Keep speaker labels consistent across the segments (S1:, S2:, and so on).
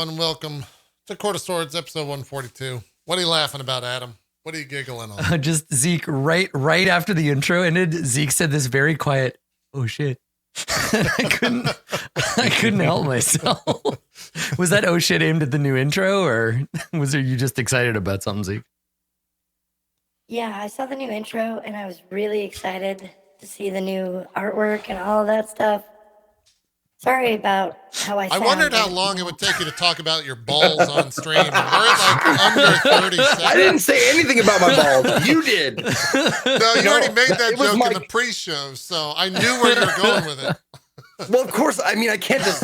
S1: everyone, and welcome to Court of Swords, episode 142. What are you laughing about, Adam? What are you giggling on?
S2: Just Zeke, right after the intro ended, Zeke said this very quiet, "Oh shit." I couldn't help myself. Was that "oh shit" aimed at the new intro, or was you just excited about something, Zeke?
S3: Yeah, I saw the new intro and I was really excited to see the new artwork and all of that stuff. Sorry about how I sound.
S1: I wondered how long it would take you to talk about your balls on stream. We're at like under 30 seconds.
S4: I didn't say anything about my balls. You did.
S1: No, you already made that joke in the pre-show, so I knew where you were going with it.
S4: Well, of course. I mean, I can't just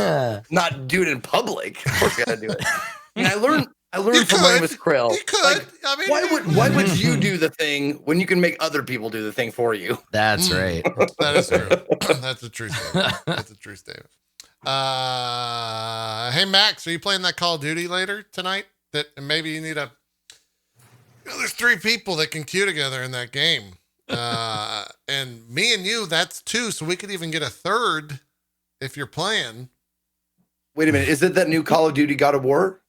S4: not do it in public. Of course, I gotta do it. I mean, I learned from my name is Krill.
S1: You could.
S4: Like,
S1: I mean,
S4: why would you do the thing when you can make other people do the thing for you?
S2: That's right.
S1: That is true. That's a true statement. That's a true statement. Hey Max, are you playing that Call of Duty later tonight? That maybe you need there's 3 people that can queue together in that game. And me and you, that's 2, so we could even get a 3rd if you're playing.
S4: Wait a minute, is it that new Call of Duty God of War?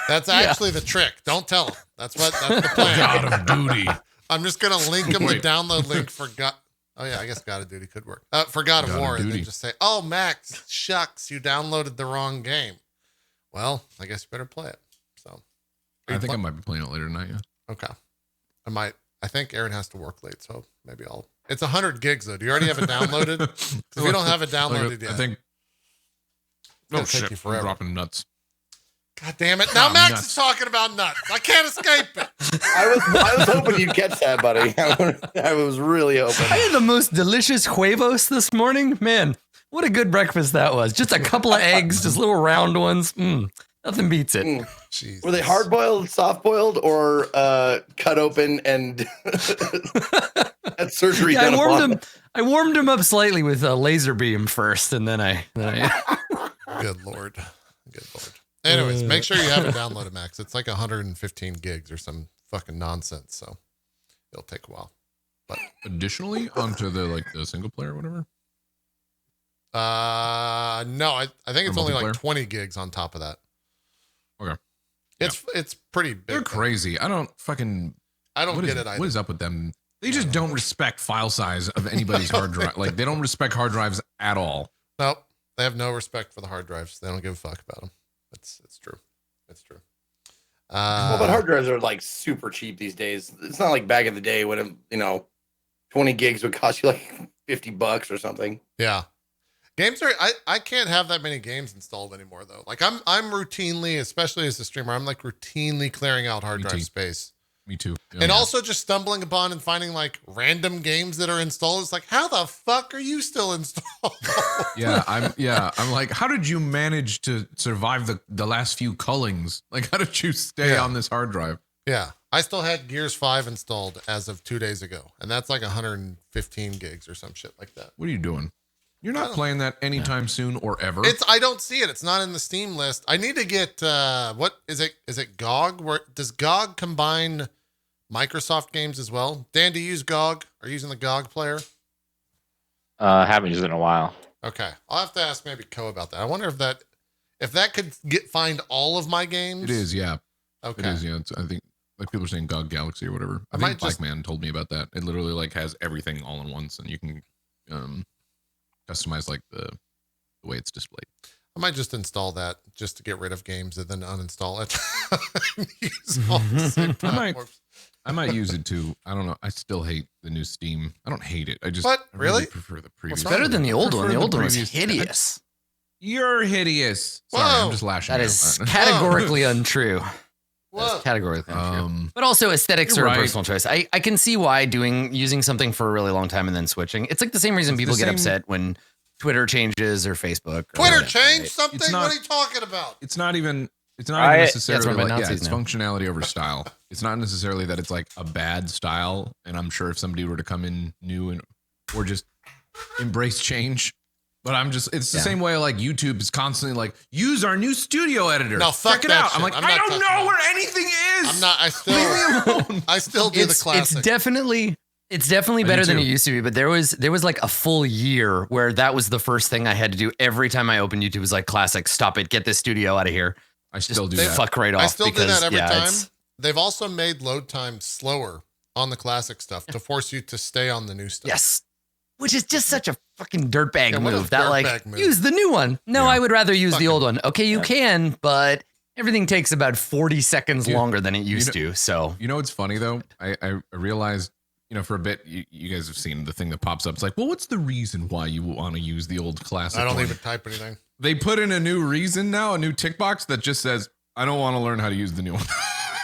S1: That's actually the trick. Don't tell them. That's the plan.
S5: God of Duty.
S1: I'm just gonna link them the download link for Oh yeah, I guess God of Duty could work. For God of War, and then just say, "Oh Max, shucks, you downloaded the wrong game." Well, I guess you better play it. So,
S5: I think I might be playing it later tonight. Yeah.
S1: Okay. I think Aaron has to work late, so maybe It's 100 gigs though. Do you already have it downloaded? Because if you don't have it downloaded yet,
S5: I think.
S1: Oh shit!
S5: I'm dropping nuts.
S1: God damn it! Now Max is talking about nuts. I can't escape it.
S4: I was hoping you'd catch that, buddy. I was really hoping.
S2: I had the most delicious huevos this morning. Man, what a good breakfast that was. Just a couple of eggs, just little round ones. Nothing beats it.
S1: Jesus.
S4: Were they hard boiled, soft boiled, or cut open and had surgery done upon them?
S2: I warmed them up slightly with a laser beam first, and then I.
S1: Good lord. Good lord. Anyways, make sure you have it downloaded, Max. It's like 115 gigs or some fucking nonsense, so it'll take a while. But
S5: additionally, onto the single player or whatever.
S1: No, I think it's only like 20 gigs on top of that.
S5: Okay,
S1: it's pretty big.
S5: They're crazy. I don't get it either. What is up with them? They just don't respect file size of anybody's hard drive. Like they don't respect hard drives at all.
S1: Nope, they have no respect for the hard drives. They don't give a fuck about them. It's true. It's true.
S4: Well, but hard drives are like super cheap these days. It's not like back in the day when 20 gigs would cost you like $50 or something.
S1: Yeah, games are. I can't have that many games installed anymore though. Like I'm routinely, especially as a streamer, I'm like routinely clearing out hard drive space. Me too. Yeah, and also just stumbling upon and finding like random games that are installed. It's like, how the fuck are you still installed?
S5: I'm like, how did you manage to survive the last few cullings? Like, how did you stay on this hard drive?
S1: Yeah. I still had Gears 5 installed as of 2 days ago. And that's like 115 gigs or some shit like that.
S5: What are you doing? You're not playing that anytime soon or ever.
S1: I don't see it. It's not in the Steam list. I need to get, what is it? Is it GOG? Does GOG combine Microsoft games as well? Dan, do you use GOG? Are you using the GOG player?
S6: I haven't used it in a while.
S1: Okay. I'll have to ask maybe Co about that. I wonder if that could find all of my games.
S5: It is, yeah.
S1: Okay.
S5: It is, yeah. I think like people are saying GOG Galaxy or whatever. I think Blackman told me about that. It literally like has everything all in once and you can customize like the way it's displayed.
S1: I might just install that just to get rid of games and then uninstall it. Use all the same platforms.
S5: I might use it too. I don't know. I still hate the new Steam. I don't hate it. I just
S1: really
S5: prefer the previous.
S2: It's better than the old one. The old one was hideous.
S5: You're hideous. Sorry, I'm just lashing out.
S2: That is categorically untrue. That's categorically untrue. But also aesthetics are a personal choice. I can see why using something for a really long time and then switching. It's like the same reason people get upset when Twitter changes or Facebook.
S1: Twitter changed something? What are you talking about?
S5: It's not even necessarily it's functionality over style. It's not necessarily that it's like a bad style. And I'm sure if somebody were to come in new or just embrace change, but it's the same way like YouTube is constantly like, use our new studio editor.
S1: No, fuck
S5: check it
S1: that
S5: out.
S1: shit.
S5: I'm like, I don't know where anything is.
S1: I'm not, I still do the classic.
S2: It's definitely It's definitely better than it used to be, but there was like a full year where that was the first thing I had to do every time I opened YouTube. Was like, classic, stop it, get this studio out of here.
S5: I still do that.
S2: Fuck right off.
S1: I still do that every time. They've also made load times slower on the classic stuff to force you to stay on the new stuff.
S2: Yes. Which is just such a fucking dirtbag move. That like, use the new one. No, I would rather use the old one. Okay, you can, but everything takes about 40 seconds longer than it used to. So
S5: you know what's funny though? I realized, for a bit, you guys have seen the thing that pops up. It's like, well, what's the reason why you want to use the old classic?
S1: I don't even type anything.
S5: They put in a new reason now, a new tick box that just says, I don't want to learn how to use the new one.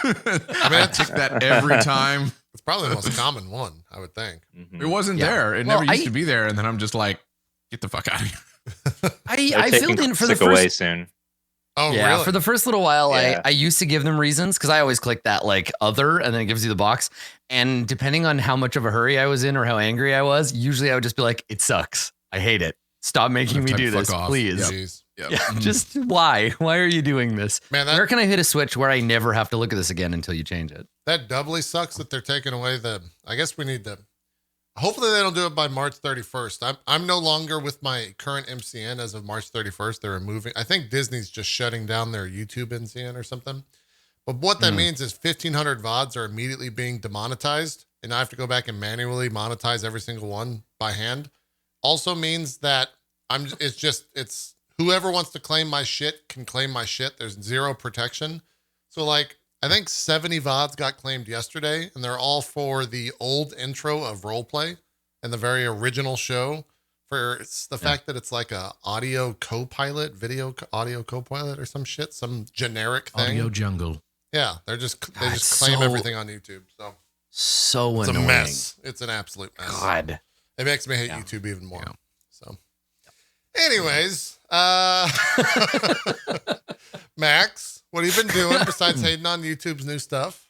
S5: I tick that every time.
S1: It's probably the most common one, I would think.
S5: It wasn't there. It never used to be there. And then I'm just like, get the fuck out of here.
S2: I filled in for the first
S6: away soon.
S1: Oh, yeah, really?
S2: For the first little while, I used to give them reasons because I always click that like other and then it gives you the box. And depending on how much of a hurry I was in or how angry I was, usually I would just be like, it sucks. I hate it. Stop making me do this, please.
S5: Yep.
S2: Yeah, just why? Why are you doing this?
S1: Man,
S2: where can I hit a switch where I never have to look at this again until you change it?
S1: That doubly sucks that they're taking away I guess we need to. Hopefully they don't do it by March 31st. I'm no longer with my current MCN as of March 31st. They're removing. I think Disney's just shutting down their YouTube MCN or something. But what that means is 1,500 VODs are immediately being demonetized, and I have to go back and manually monetize every single one by hand. Also means that it's whoever wants to claim my shit can claim my shit. There's zero protection. So like, I think 70 VODs got claimed yesterday, and they're all for the old intro of RollPlay and the very original show. It's the fact that it's like a audio co-pilot, audio co-pilot or some shit, some generic thing.
S5: Audio jungle.
S1: Yeah, they just claim everything on YouTube.
S2: So
S1: it's
S2: annoying.
S1: a mess. It's an absolute mess.
S2: God,
S1: it makes me hate YouTube even more. Yeah. So, anyways, Max, what have you been doing besides hating on YouTube's new stuff?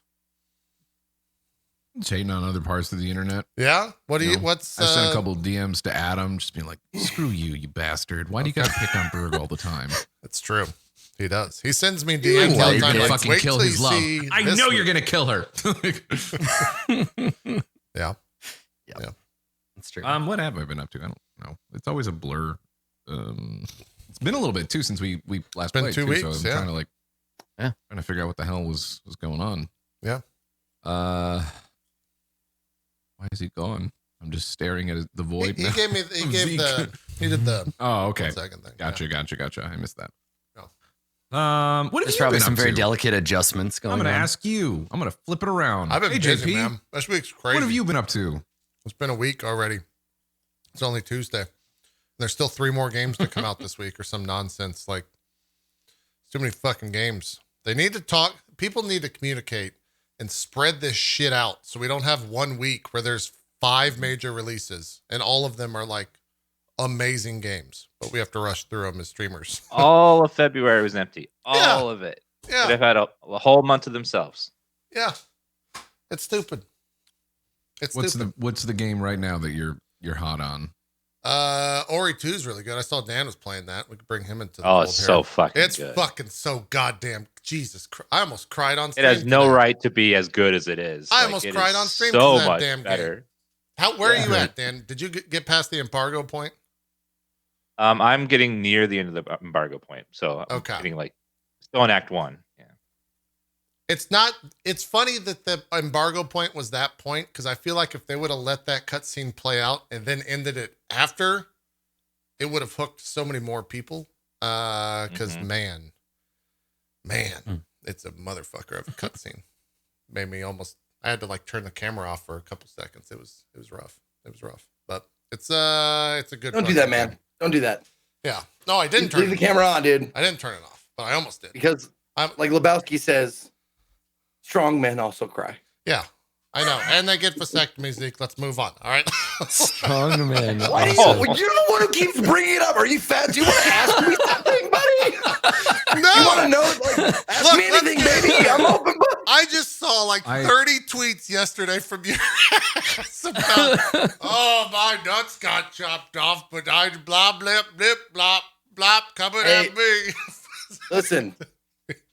S5: Just hating on other parts of the internet.
S1: Yeah. I
S5: sent a couple DMs to Adam, just being like, "Screw you, you bastard! Why do you gotta pick on Berg all the time?"
S1: That's true. He does. He sends me DMs all the time. Like,
S5: fucking kill his love. I know you're gonna kill her.
S1: Yeah.
S2: That's true.
S5: What have I been up to? I don't know. It's always a blur. It's been a little bit too since we last played.
S1: 2 weeks.
S5: So I'm trying to figure out what the hell was going on.
S1: Yeah.
S5: Why is he gone? I'm just staring at the void.
S1: He did the.
S5: Oh, okay.
S1: Second thing.
S5: Gotcha. I missed that.
S1: Oh.
S5: What have
S2: There's
S5: you
S2: probably
S5: been
S2: some
S5: up
S2: very
S5: to?
S2: delicate adjustments going on.
S5: I'm going to ask you. I'm going to flip it around.
S1: I've been busy,
S5: JP,
S1: man. This week's crazy.
S5: What have you been up to?
S1: It's been a week already. It's only Tuesday. There's still 3 more games to come out this week or some nonsense. Like, too many fucking games. They need to talk. People need to communicate and spread this shit out so we don't have 1 week where there's 5 major releases and all of them are like amazing games, but we have to rush through them as streamers.
S6: All of February was empty. All of it.
S1: Yeah.
S6: They've had a whole month to themselves.
S1: Yeah. It's stupid.
S5: What's the game right now that you're hot on?
S1: Ori 2 is really good. I saw Dan was playing that. We could bring him into the
S6: fold it's so fucking
S1: It's
S6: good.
S1: fucking so goddamn Jesus Christ. I almost cried on stream.
S6: It has no right to be as good as it is.
S1: I almost cried on stream
S6: so
S1: that
S6: much
S1: damn
S6: better.
S1: Game. Where are you at, Dan? Did you get past the embargo point?
S6: I'm getting near the end of the embargo point. So I'm getting still on Act 1. Yeah.
S1: It's funny that the embargo point was that point because I feel like if they would have let that cutscene play out and then ended it after, it would have hooked so many more people. Because man, it's a motherfucker of a cutscene. Made me I had to turn the camera off for a couple seconds. It was rough. But it's a good.
S4: Don't do that, man. Don't do that.
S1: Yeah. No, I didn't
S4: leave the camera on, dude.
S1: I didn't turn it off, but I almost did.
S4: Because like Lebowski says, strong men also cry.
S1: Yeah, I know. And they get vasectomies, Zeke. Let's move on. All right.
S2: Strong man.
S4: Why do you're the one who keeps bringing it up. Are you fat? Do you want to ask me something, buddy?
S1: No.
S4: You want to know? Ask me anything, baby. I'm open book.
S1: I just saw 30 tweets yesterday from you about, oh, my nuts got chopped off, but I blah, blip, blip, blop, blop, coming at me.
S4: Listen,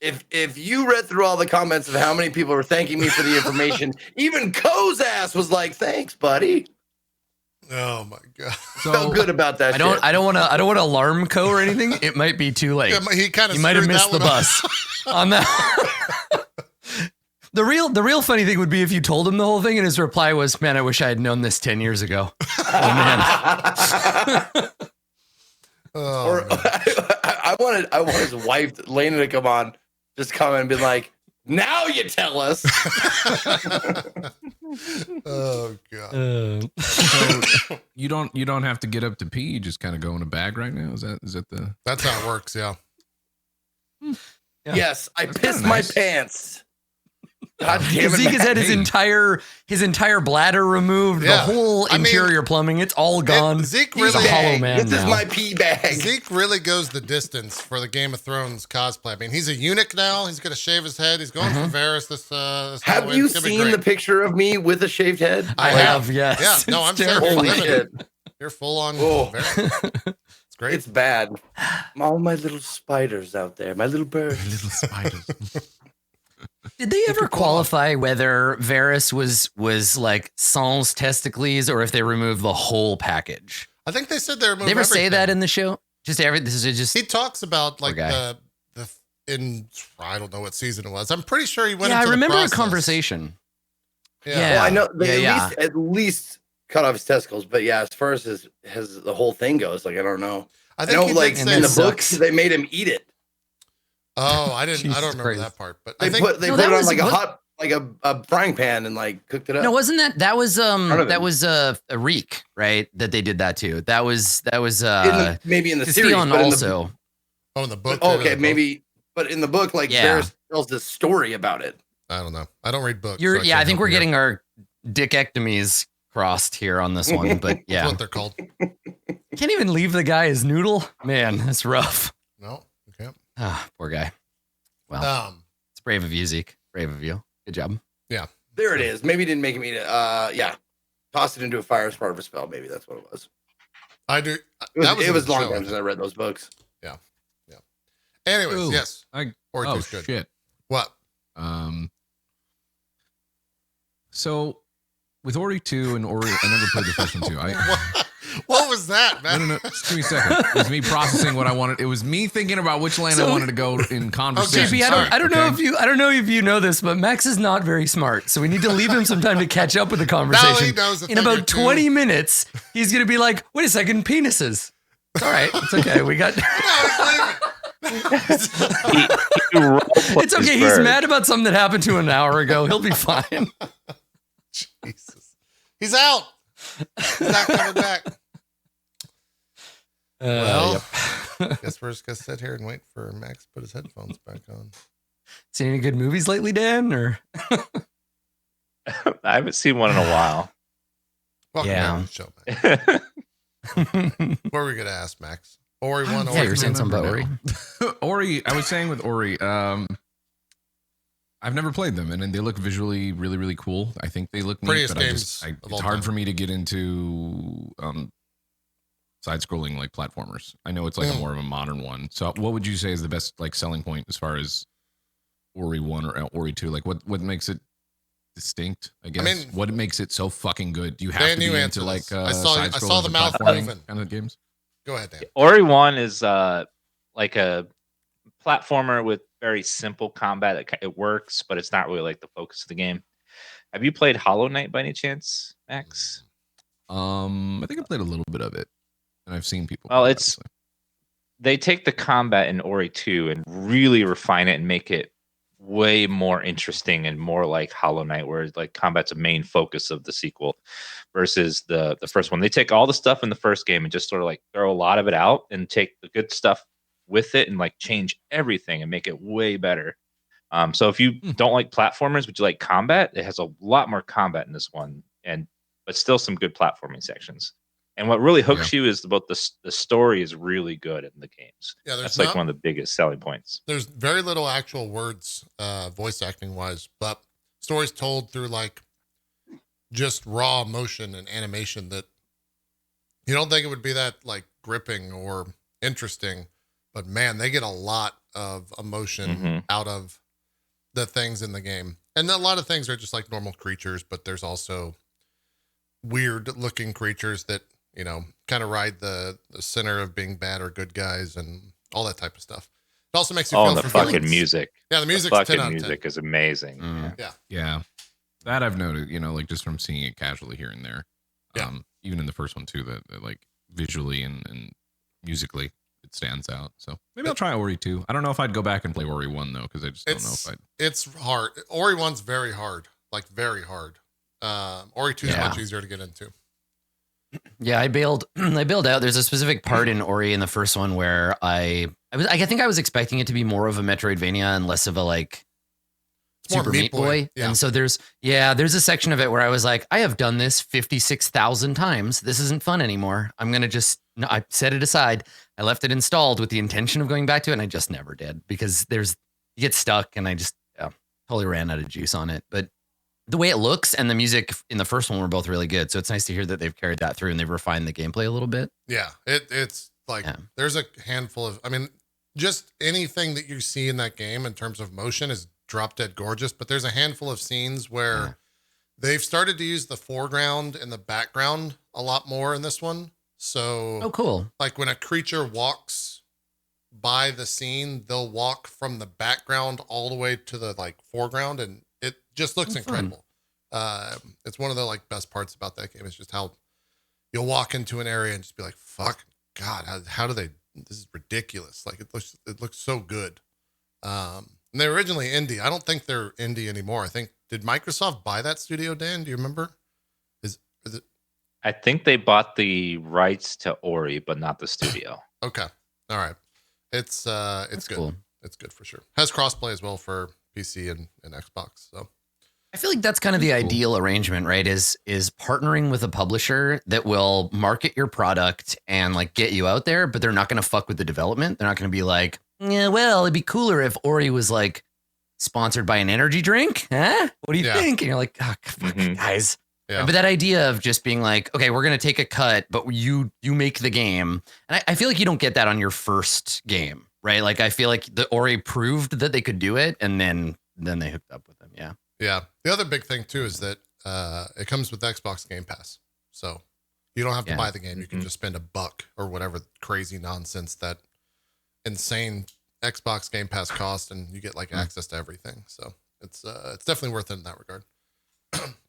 S4: If you read through all the comments of how many people were thanking me for the information, even Co's ass was like, "Thanks, buddy."
S1: Oh my god!
S4: So good about that.
S2: I don't want to alarm Co or anything. It might be too late.
S1: Yeah, he
S2: might have missed the bus on that. The real funny thing would be if you told him the whole thing and his reply was, "Man, I wish I had known this 10 years ago." Oh man.
S4: Or I want his wife, Lena, to come on, just come and be like, "Now you tell us."
S1: Oh god!
S5: So you don't have to get up to pee. You just kind of go in a bag right now. Is that the?
S1: That's how it works. Yeah.
S4: Yes, I pissed my pants. God damn it!
S2: Zeke has had his entire bladder removed.
S1: Yeah.
S2: The whole interior plumbing, it's all gone.
S1: Zeke
S2: He's
S1: really
S2: a hollow man
S4: This is
S2: now.
S4: my pee bag.
S1: Zeke really goes the distance for the Game of Thrones cosplay. I mean, he's a eunuch now. He's gonna shave his head. He's going for Varys this
S4: Have
S1: Halloween.
S4: you
S1: It's gonna be
S4: seen
S1: great.
S4: the picture of me with a shaved head?
S2: I have, yes.
S1: Yeah, no, I'm
S2: It's
S1: saying
S2: terrible.
S4: Holy shit.
S1: you're full on.
S4: Oh.
S1: Varys. It's great.
S4: It's bad. All my little spiders out there, my little birds.
S5: Little spiders.
S2: Did they ever qualify whether Varys was like sans testicles or if they removed the whole package?
S1: I think they said they removed
S2: They ever say
S1: everything.
S2: that in the show? This is just
S1: He talks about like
S2: guy.
S1: in I don't know what season it was. I'm pretty sure he went.
S2: yeah. I
S1: into the
S2: remember a
S1: process.
S2: conversation.
S1: Yeah.
S4: Well, I know they
S2: Yeah,
S4: at least cut off his testicles, but yeah, as far as the whole thing goes, like I don't know.
S1: I
S4: I
S1: think
S4: know,
S1: he
S4: like
S1: did
S4: in
S1: say
S4: the
S1: that.
S4: book, they made him eat it.
S1: Oh, I didn't. I
S2: Jesus
S1: don't remember
S2: Christ.
S1: that part, but
S4: They
S1: I think
S4: put
S2: No,
S4: it
S2: that
S4: on
S2: was-
S4: like a
S2: what-
S4: hot, like a frying pan and like cooked it up.
S2: No, wasn't that was
S4: None of
S2: that
S4: it.
S2: was a Reek, right? That they did that too. That was
S4: Maybe in the series,
S2: Theon
S4: but
S2: also.
S1: oh, in the book.
S4: oh,
S1: they did
S4: okay,
S1: the book.
S4: maybe. But in the book, like
S2: Yeah.
S4: Varys tells this story about it.
S1: I don't know. I don't read books.
S2: You're
S1: so
S2: yeah, I
S1: can't
S2: think
S1: help
S2: we're
S1: you here.
S2: getting our dickectomies crossed here on this one, but
S1: That's
S2: yeah.
S1: what they're called.
S2: Can't even leave the guy his noodle. Man, that's rough.
S1: No, you can't.
S2: Ah, poor guy. Well, it's brave of you, Zeke. Brave of you. Good job.
S4: There it is. Maybe he didn't make him eat it. Yeah, tossed it into a fire as part of a spell. Maybe that's what it was.
S1: I do.
S4: It was
S1: in the
S4: long
S1: show,
S4: time since I read those books.
S1: Yeah. Anyways,
S5: Ooh,
S1: yes. Or
S5: oh
S1: good.
S5: shit.
S1: What?
S5: So with Ori 2 and Ori, I never played the first one too.
S1: What was that, man?
S5: No. Just give me a second. It was me processing what I wanted. It was me thinking about which land I wanted to go in conversation.
S2: JP, I don't know if you know this, but Max is not very smart, so we need to leave him some time to catch up with the conversation.
S1: he knows a
S2: In
S1: thing or
S2: about
S1: two.
S2: 20 minutes, he's gonna be like, "Wait a second, penises." It's all right. It's okay. We got. It's okay. He's mad about something that happened to him an hour ago. He'll be fine.
S1: Jesus. He's out. He's not coming back. Well, guess we're just gonna sit here and wait for Max to put his headphones back on.
S2: Seen any good movies lately, Dan? Or
S6: I haven't seen one in a while.
S1: Welcome
S2: Yeah.
S1: back to the show, man. What were we gonna ask, Max? Ori 1,
S2: yeah,
S1: Ori
S2: you're
S1: 2?
S2: saying something about Ori.
S5: Ori, I was saying with Ori, I've never played them, and they look visually really, really cool. I think they look neat,
S1: Prettiest
S5: but
S1: games of
S5: it's
S1: all
S5: hard
S1: time.
S5: for me to get into side-scrolling like platformers. I know it's like a more of a modern one. So, what would you say is the best like selling point as far as Ori 1 or Ori 2? Like, what makes it distinct? I guess
S1: mean,
S5: what makes it so fucking good? Do you have
S1: Dan,
S5: to
S1: you
S5: be
S1: answer
S5: into like
S1: this. I saw the
S5: and
S1: mouth
S5: platforming
S1: moving.
S5: kind of games?
S1: Go ahead, Dan.
S6: Ori 1 is like a platformer with very simple combat. It works, but it's not really like the focus of the game. Have you played Hollow Knight by any chance, Max?
S5: I think I played a little bit of it, and I've seen people.
S6: Well,
S5: play it,
S6: it's
S5: obviously.
S6: they take the combat in Ori 2 and really refine it and make it way more interesting and more like Hollow Knight, where like combat's a main focus of the sequel versus the first one. They take all the stuff in the first game and just sort of like throw a lot of it out and take the good stuff with it and like change everything and make it way better. So if you don't like platformers, but you like combat, it has a lot more combat in this one, but still some good platforming sections. And what really hooks you is about the story is really good in the games.
S1: Yeah,
S6: that's like one of the biggest selling points.
S1: There's very little actual words, voice acting wise, but stories told through like just raw emotion and animation that you don't think it would be that like gripping or interesting, but man, they get a lot of emotion out of the things in the game. And a lot of things are just like normal creatures, but there's also weird looking creatures that, you know, kind of ride the center of being bad or good guys and all that type of stuff. It also makes you feel
S6: the
S1: for
S6: fucking
S1: villains.
S6: music.
S1: Yeah, the music's
S6: fucking
S1: 10 out of 10.
S6: music is amazing.
S5: Yeah. That I've noted, you know, like just from seeing it casually here and there. Even in the first one too, that like visually and musically it stands out. So maybe I'll try Ori 2. I don't know if I'd go back and play Ori 1 though, because I just don't know if I'd.
S1: It's hard. Ori 1's very hard, like very hard. Ori 2 is much easier to get into.
S2: Yeah, I bailed out. There's a specific part in Ori in the first one where I think I was expecting it to be more of a Metroidvania and less of a like Super Meat Boy. Yeah. And so there's a section of it where I was like, I have done this 56,000 times. This isn't fun anymore. I'm going to I set it aside. I left it installed with the intention of going back to it. And I just never did because you get stuck and I just totally ran out of juice on it. But the way it looks and the music in the first one were both really good. So it's nice to hear that they've carried that through and they've refined the gameplay a little bit.
S1: Yeah. It's like, there's a handful of, I mean, just anything that you see in that game in terms of motion is drop dead gorgeous, but there's a handful of scenes where they've started to use the foreground and the background a lot more in this one. So
S2: cool.
S1: Like when a creature walks by the scene, they'll walk from the background all the way to the like foreground, and it just looks incredible. It's one of the like best parts about that game is just how you'll walk into an area and just be like, fuck God, how do they, this is ridiculous. Like it looks so good. And they're originally indie. I don't think they're indie anymore. I think, did Microsoft buy that studio, Dan? Do you remember? Is it?
S6: I think they bought the rights to Ori, but not the studio.
S1: Okay. All right. It's good.
S2: Cool.
S1: It's good for sure. Has crossplay as well for PC and Xbox. So
S2: I feel like that's kind of the ideal arrangement, right? Is partnering with a publisher that will market your product and like get you out there, but they're not going to fuck with the development. They're not going to be like, yeah, well, it'd be cooler if Ori was like sponsored by an energy drink. Huh? What do you think? And you're like, oh, fuck, guys. Yeah. But that idea of just being like, okay, we're going to take a cut, but you make the game. And I feel like you don't get that on your first game, right? Like, I feel like the Ori proved that they could do it. And then they hooked up with them. Yeah.
S1: Yeah. The other big thing too, is that it comes with Xbox Game Pass. So you don't have to buy the game. You can just spend $1 or whatever crazy nonsense that insane Xbox Game Pass cost, and you get like access to everything. So it's definitely worth it in that regard.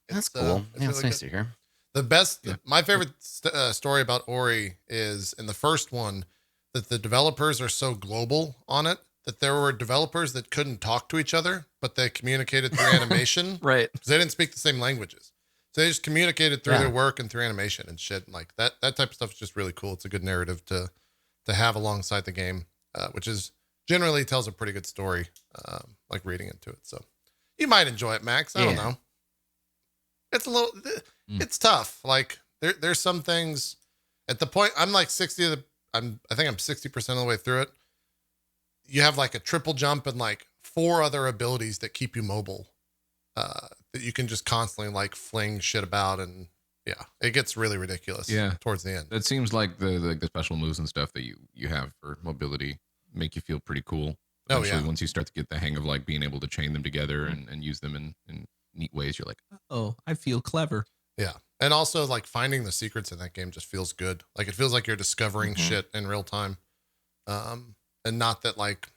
S2: That's cool. It's nice to hear.
S1: The best, my favorite story about Ori is in the first one that the developers are so global on it that there were developers that couldn't talk to each other, but they communicated through animation.
S2: Right.
S1: Because they didn't speak the same languages. So they just communicated through their work and through animation and shit. And like that type of stuff is just really cool. It's a good narrative to have alongside the game, which is generally tells a pretty good story, like reading into it. So you might enjoy it, Max. I don't know. It's a little, it's tough. Like there's some things at the point I'm like I think I'm 60% of the way through it. You have like a triple jump and like 4 other abilities that keep you mobile, that you can just constantly like fling shit about. And it gets really ridiculous towards the end.
S5: It seems like the special moves and stuff that you have for mobility make you feel pretty cool. Eventually, once you start to get the hang of like being able to chain them together and use them in neat ways, you're like, oh, I feel clever.
S1: Yeah. And also like finding the secrets in that game just feels good. Like it feels like you're discovering shit in real time. And not that like,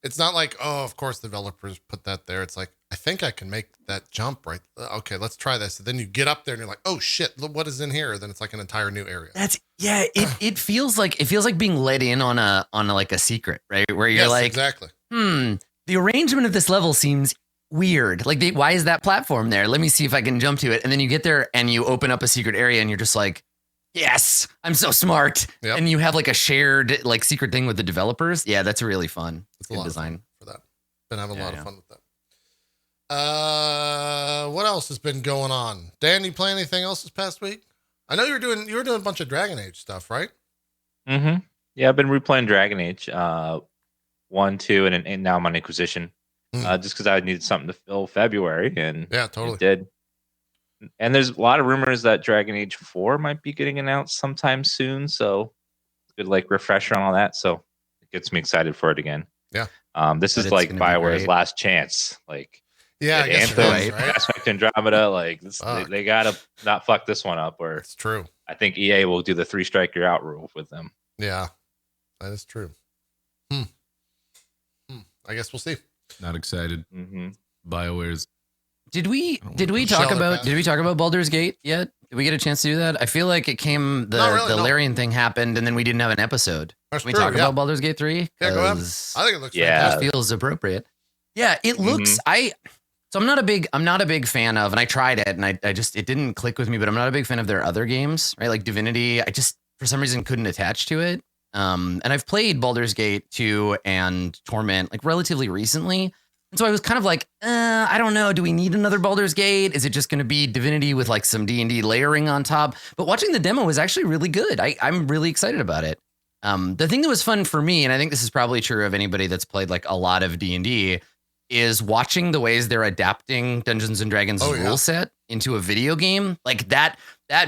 S1: it's not like, oh, of course developers put that there. It's like, I think I can make that jump right. Okay, let's try this. And then you get up there and you're like, oh shit, look what is in here? Then it's like an entire new area.
S2: It feels like being let in on a like a secret, right? Where you're like,
S1: exactly.
S2: The arrangement of this level seems weird. Like, why is that platform there? Let me see if I can jump to it. And then you get there and you open up a secret area and you're just like, yes, I'm so smart. Yep. And you have like a shared like secret thing with the developers. Yeah, that's really fun.
S1: It's a lot design for that. Been having a lot of fun with that. What else has been going on? Dan, you play anything else this past week? I know you were doing a bunch of Dragon Age stuff, right?
S6: Mm-hmm. Yeah, I've been replaying Dragon Age 1, 2, and now I'm on Inquisition. Just because I needed something to fill February, and
S1: totally
S6: it did. And there's a lot of rumors that Dragon Age 4 might be getting announced sometime soon, so good like refresher on all that. So it gets me excited for it again.
S1: Yeah.
S6: This is like BioWare's last chance. Like,
S1: yeah, I guess
S6: Anthem,
S1: right?
S6: Mass Effect Andromeda, like this, they gotta not fuck this one up. Or
S1: it's true.
S6: I think EA will do the 3 strike you're out rule with them.
S1: Yeah, that is true. I guess we'll see.
S5: Not excited. BioWare's.
S2: Did we talk about Baldur's Gate yet? Did we get a chance to do that? I feel like it came the Larian thing happened and then we didn't have an episode.
S1: That's
S2: Can we
S1: true,
S2: talk about Baldur's Gate 3?
S1: Yeah, go ahead. I think it looks
S2: that feels appropriate. Yeah, it looks so I'm not a big fan of, and I tried it and I just it didn't click with me, but I'm not a big fan of their other games, right? Like Divinity, I just for some reason couldn't attach to it. And I've played Baldur's Gate 2 and Torment like relatively recently. And so I was kind of like, I don't know. Do we need another Baldur's Gate? Is it just going to be Divinity with like some D&D layering on top? But watching the demo was actually really good. I'm really excited about it. The thing that was fun for me, and I think this is probably true of anybody that's played like a lot of D&D, is watching the ways they're adapting Dungeons and Dragons rule set into a video game. Like that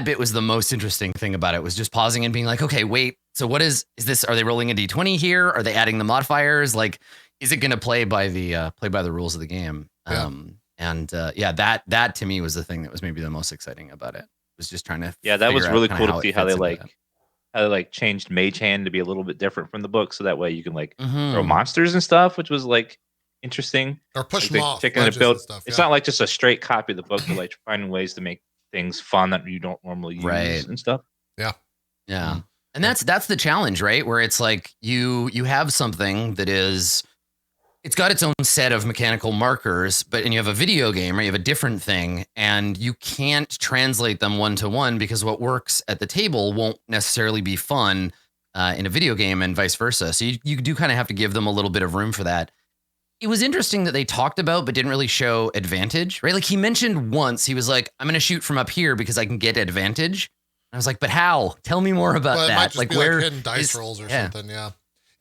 S2: bit was the most interesting thing about it, was just pausing and being like, okay, wait. So what is this? Are they rolling a D20 here? Are they adding the modifiers? Like, is it going to play by the rules of the game?
S1: Yeah.
S2: That to me was the thing that was maybe the most exciting about it. Was just trying to
S6: that was really cool to see how they changed Mage Hand to be a little bit different from the book, so that way you can like throw monsters and stuff, which was like interesting.
S1: Or push
S6: like
S1: them off.
S6: It's not like just a straight copy of the book, but like finding ways to make things fun that you don't normally use and stuff.
S1: Yeah.
S2: Yeah. And that's the challenge, right? Where it's like you have something that is, it's got its own set of mechanical markers, and you have a video game, right? You have a different thing, and you can't translate them one-to-one because what works at the table won't necessarily be fun in a video game and vice versa. So you do kind of have to give them a little bit of room for that. It was interesting that they talked about but didn't really show advantage, right? Like he mentioned once, he was like, I'm going to shoot from up here because I can get advantage. I was like, but how? Tell me more about that.
S1: It might just like be where hidden dice rolls or something. Yeah.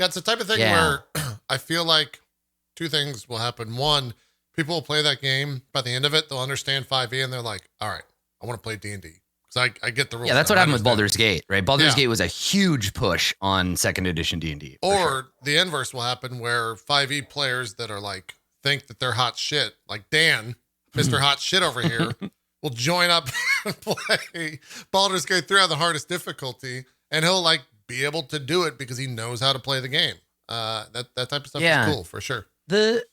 S1: Yeah. It's the type of thing where I feel like two things will happen. One, people will play that game. By the end of it, they'll understand 5e and they're like, all right, I want to play D&D. Because I get the rules.
S2: Yeah, that's what happened with Baldur's Gate, right? Baldur's Gate was a huge push on 2nd edition D&D.
S1: Or the inverse will happen where 5e players that are like, think that they're hot shit, like Dan, Mr. Hot Shit over here, will join up and play Baldur's Gate 3 on the hardest difficulty, and he'll like be able to do it because he knows how to play the game. That type of stuff is cool for sure.
S2: The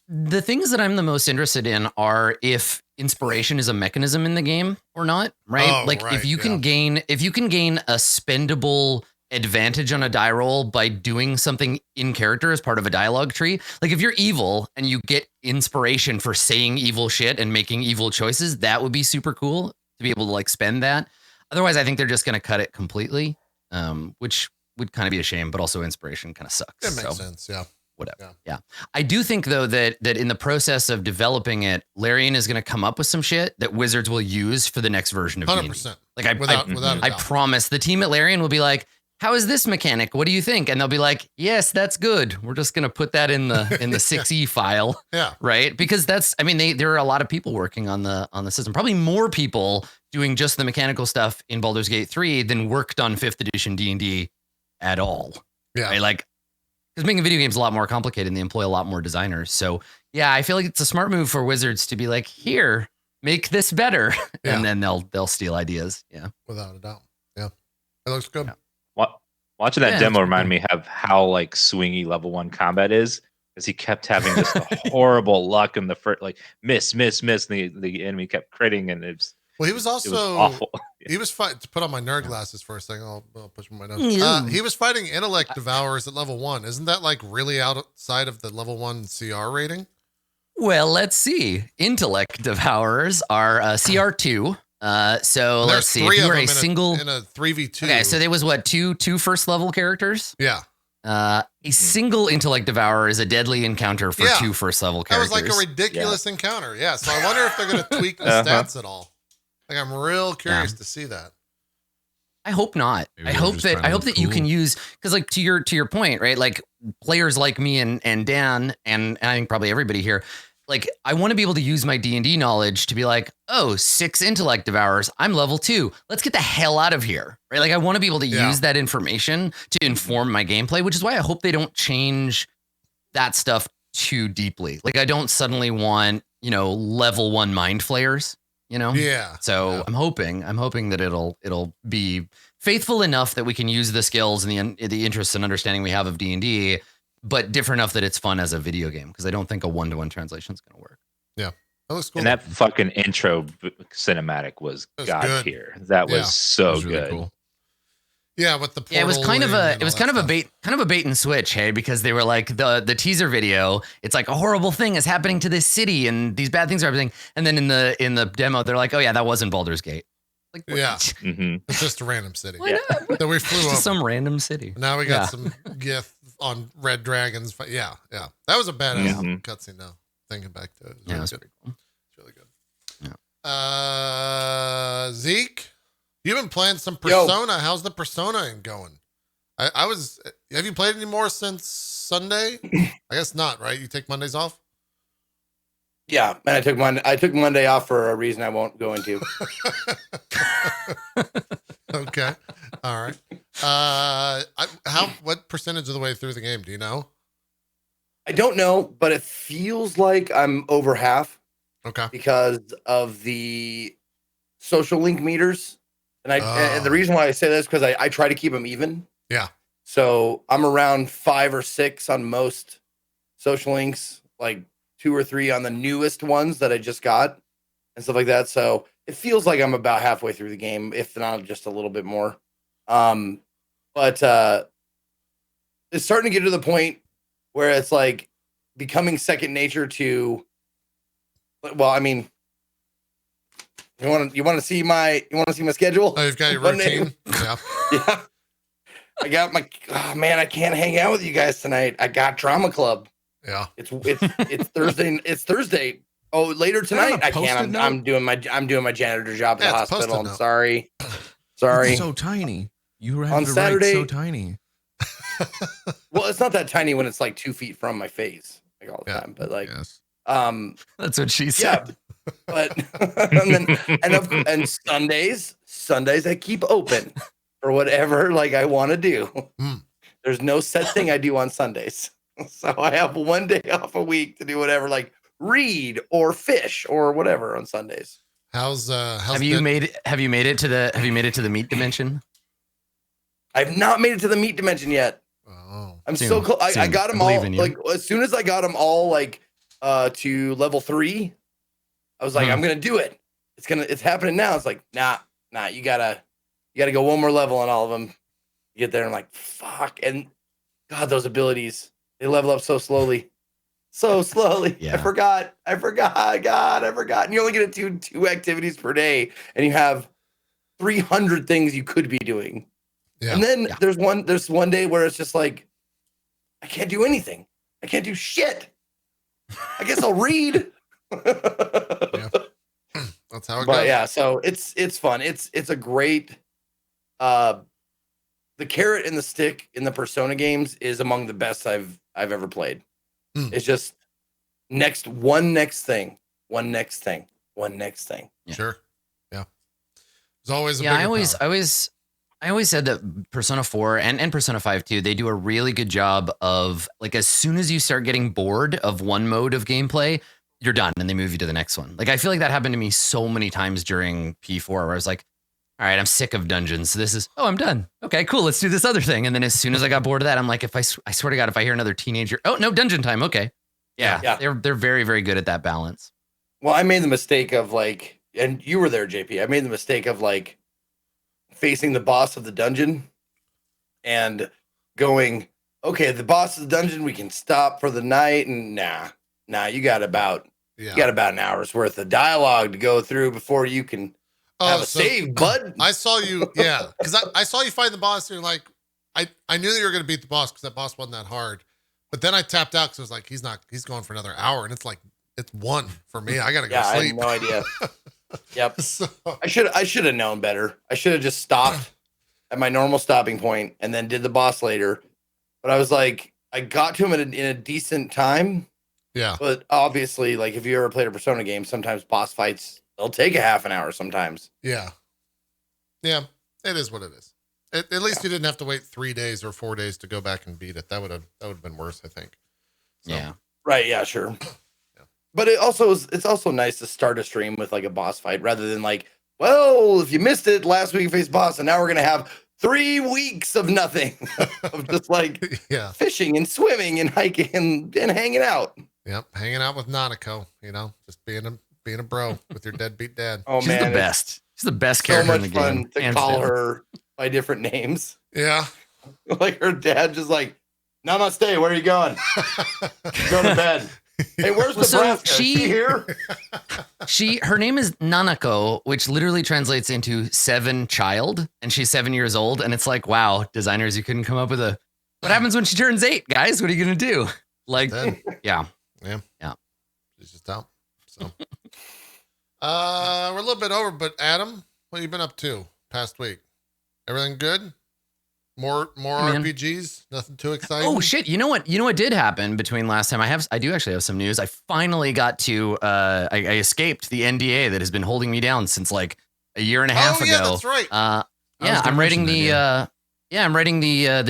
S2: things that I'm the most interested in are if inspiration is a mechanism in the game or not, right? If you can gain a spendable advantage on a die roll by doing something in character as part of a dialogue tree. Like if you're evil and you get inspiration for saying evil shit and making evil choices, that would be super cool to be able to like spend that. Otherwise, I think they're just going to cut it completely, which would kind of be a shame, but also inspiration kind of sucks.
S1: It makes sense. Yeah.
S2: Whatever. Yeah. I do think though that in the process of developing it, Larian is going to come up with some shit that Wizards will use for the next version of
S1: 100%.
S2: Like
S1: without
S2: I promise the team at Larian will be like, how is this mechanic? What do you think? And they'll be like, yes, that's good. We're just going to put that in the 6E file.
S1: Yeah.
S2: Right. Because there are a lot of people working on the system, probably more people doing just the mechanical stuff in Baldur's Gate 3 than worked on 5th edition D&D at all.
S1: Yeah.
S2: Right? Like, because making video games is a lot more complicated and they employ a lot more designers. So yeah, I feel like it's a smart move for Wizards to be like, here, make this better.
S1: Yeah.
S2: And then they'll steal ideas. Yeah.
S1: Without a doubt. Yeah. It looks good.
S6: Yeah. Watching that demo reminded me of how like swingy level 1 combat is, because he kept having this horrible luck in the first, like miss, and the enemy kept critting, and
S1: he was
S6: awful.
S1: He was fighting, to put on my nerd glasses for a second. I'll push my nose. He was fighting intellect devourers at level 1. Isn't that like really outside of the level 1 CR rating?
S2: Well, let's see. Intellect devourers are CR2. So let's see. If you were a single
S1: in a 3v2.
S2: Okay, so there was what two first level characters?
S1: Yeah.
S2: A single intellect devourer is a deadly encounter for 2 first level characters.
S1: That was like a ridiculous encounter. Yeah. So I wonder if they're going to tweak the stats at all. Like I'm real curious to see that.
S2: I hope not. I hope that you can use, because like to your point, right? Like players like me and Dan and I think probably everybody here, like I want to be able to use my D&D knowledge to be like, oh, 6 intellect devourers, I'm level 2. Let's get the hell out of here. Right? Like I want to be able to use that information to inform my gameplay, which is why I hope they don't change that stuff too deeply. Like I don't suddenly want, level 1 mind flayers,
S1: Yeah.
S2: So
S1: yeah.
S2: I'm hoping that it'll be faithful enough that we can use the skills and the interests and understanding we have of D&D, but different enough that it's fun as a video game, because I don't think a 1-to-1 translation is going to work.
S1: Yeah. That looks cool.
S6: And that fucking intro cinematic was god tier. That was so
S5: really
S6: good.
S5: Cool.
S1: Yeah, with the portal.
S2: Yeah, it was kind of a bait and switch, hey, because they were like the teaser video. It's like a horrible thing is happening to this city, and these bad things are happening. And then in the demo, they're like, oh yeah, that wasn't Baldur's Gate. Like, what?
S1: Yeah,
S6: Mm-hmm.
S1: it's just a random city.
S2: Why not?
S1: That we flew
S2: Just
S1: over.
S2: some random city.
S1: Now we got some GIF on Red Dragons. Yeah. That was a badass cutscene. Now thinking back to it,
S2: That's pretty cool.
S1: It's really good.
S2: Yeah.
S1: Zeke, you've been playing some Persona. How's the Persona going? Have you played any more since Sunday? I guess not, right? You take Mondays off?
S4: Yeah, and I took Monday off for a reason I won't go into.
S1: Okay. All right. What percentage of the way through the game do you know?
S4: I don't know, but it feels like I'm over half.
S1: Okay.
S4: Because of the social link meters. And the reason why I say this is because I try to keep them even.
S1: Yeah.
S4: So I'm around 5 or 6 on most social links, like 2 or 3 on the newest ones that I just got and stuff like that. So it feels like I'm about halfway through the game, if not just a little bit more. But it's starting to get to the point where it's like becoming second nature to, well, I mean, you want to see my schedule?
S1: Oh, you've got your routine. Yeah.
S4: Yeah. I got I can't hang out with you guys tonight. I got drama club.
S1: Yeah.
S4: It's Thursday. It's Thursday. Oh, later tonight I can't. I'm doing my janitor job at the hospital. I'm sorry.
S5: It's so tiny. You have
S4: on
S5: to
S4: Saturday.
S5: Write so tiny.
S4: Well, it's not that tiny when it's like 2 feet from my face, like all the time. But like,
S2: that's what she said.
S4: Yeah, but and Sundays I keep open for whatever like I want to do. There's no set thing I do on Sundays, so I have one day off a week to do whatever, like read or fish or whatever on Sundays.
S2: Have you made it to the meat dimension?
S4: I've not made it to the meat dimension yet.
S1: Oh,
S4: I'm so close. I got them all. Like as soon as I got them all, like to level 3, I was like, I'm gonna do it. It's happening now. It's like, nah. You gotta go one more level on all of them. You get there and I'm like, fuck. And God, those abilities, they level up so slowly. Yeah. I forgot. God, I forgot. And you only get to do 2 activities per day, and you have 300 things you could be doing. Yeah. And then there's one day where it's just like, I can't do anything. I can't do shit. I guess I'll read.
S1: Yeah. That's how it goes.
S4: But yeah, so it's fun. It's a great the carrot and the stick in the Persona games is among the best I've ever played. It's just one next thing.
S1: Yeah. Sure. Yeah. There's always a
S2: I always said that Persona 4 and Persona 5 too, they do a really good job of, like, as soon as you start getting bored of one mode of gameplay, you're done and they move you to the next one. Like, I feel like that happened to me so many times during P4 where I was like, all right, I'm sick of dungeons. So this is, I'm done. Okay, cool. Let's do this other thing. And then as soon as I got bored of that, I'm like, I swear to God, if I hear another teenager, oh no, dungeon time. Okay. Yeah. They're very, very good at that balance.
S4: Well, I made the mistake of like, and you were there, JP. I made the mistake of like facing the boss of the dungeon and going, okay, the boss of the dungeon, we can stop for the night. And nah, you got about an hour's worth of dialogue to go through before you can have a save, bud.
S1: I saw you, because I saw you fight the boss and you're like, I knew that you were going to beat the boss because that boss wasn't that hard. But then I tapped out because I was like, he's going for another hour. And it's like, it's 1 for me. I got to go sleep.
S4: I had no idea. Yep. So, I should have known better. I should have just stopped at my normal stopping point and then did the boss later. But I was like, I got to him in a decent time.
S1: Yeah.
S4: But obviously, like if you ever played a Persona game, sometimes boss fights, they'll take a half an hour sometimes.
S1: Yeah. Yeah. It is what it is. At least you didn't have to wait 3 days or 4 days to go back and beat it. That would have been worse, I think. So.
S2: Yeah.
S4: Right. Yeah. Sure. But it's also nice to start a stream with like a boss fight rather than like, well, if you missed it last week, face boss, and now we're gonna have 3 weeks of nothing, of just like fishing and swimming and hiking and hanging out.
S1: Yep, hanging out with Nanako, just being a bro with your deadbeat dad.
S4: Oh
S2: She's
S4: man,
S2: the best. She's the best character in the game.
S4: So much fun to call her by different names.
S1: Yeah,
S4: like her dad just like, namaste. Where are you going? Go to bed. Hey, where's Nebraska? She here?
S2: Her name is Nanako, which literally translates into 7 child, and she's 7 years old. And it's like, wow, designers, you couldn't come up with what happens when she turns 8, guys? What are you gonna do? Like, yeah.
S1: She's just out. So, we're a little bit over, but Adam, what have you been up to past week? Everything good? More RPGs? Nothing too exciting?
S2: Oh shit! You know what did happen between last time? I do actually have some news. I finally got to. I escaped the NDA that has been holding me down since like a year and a half ago.
S1: Oh yeah, that's right.
S2: I'm writing the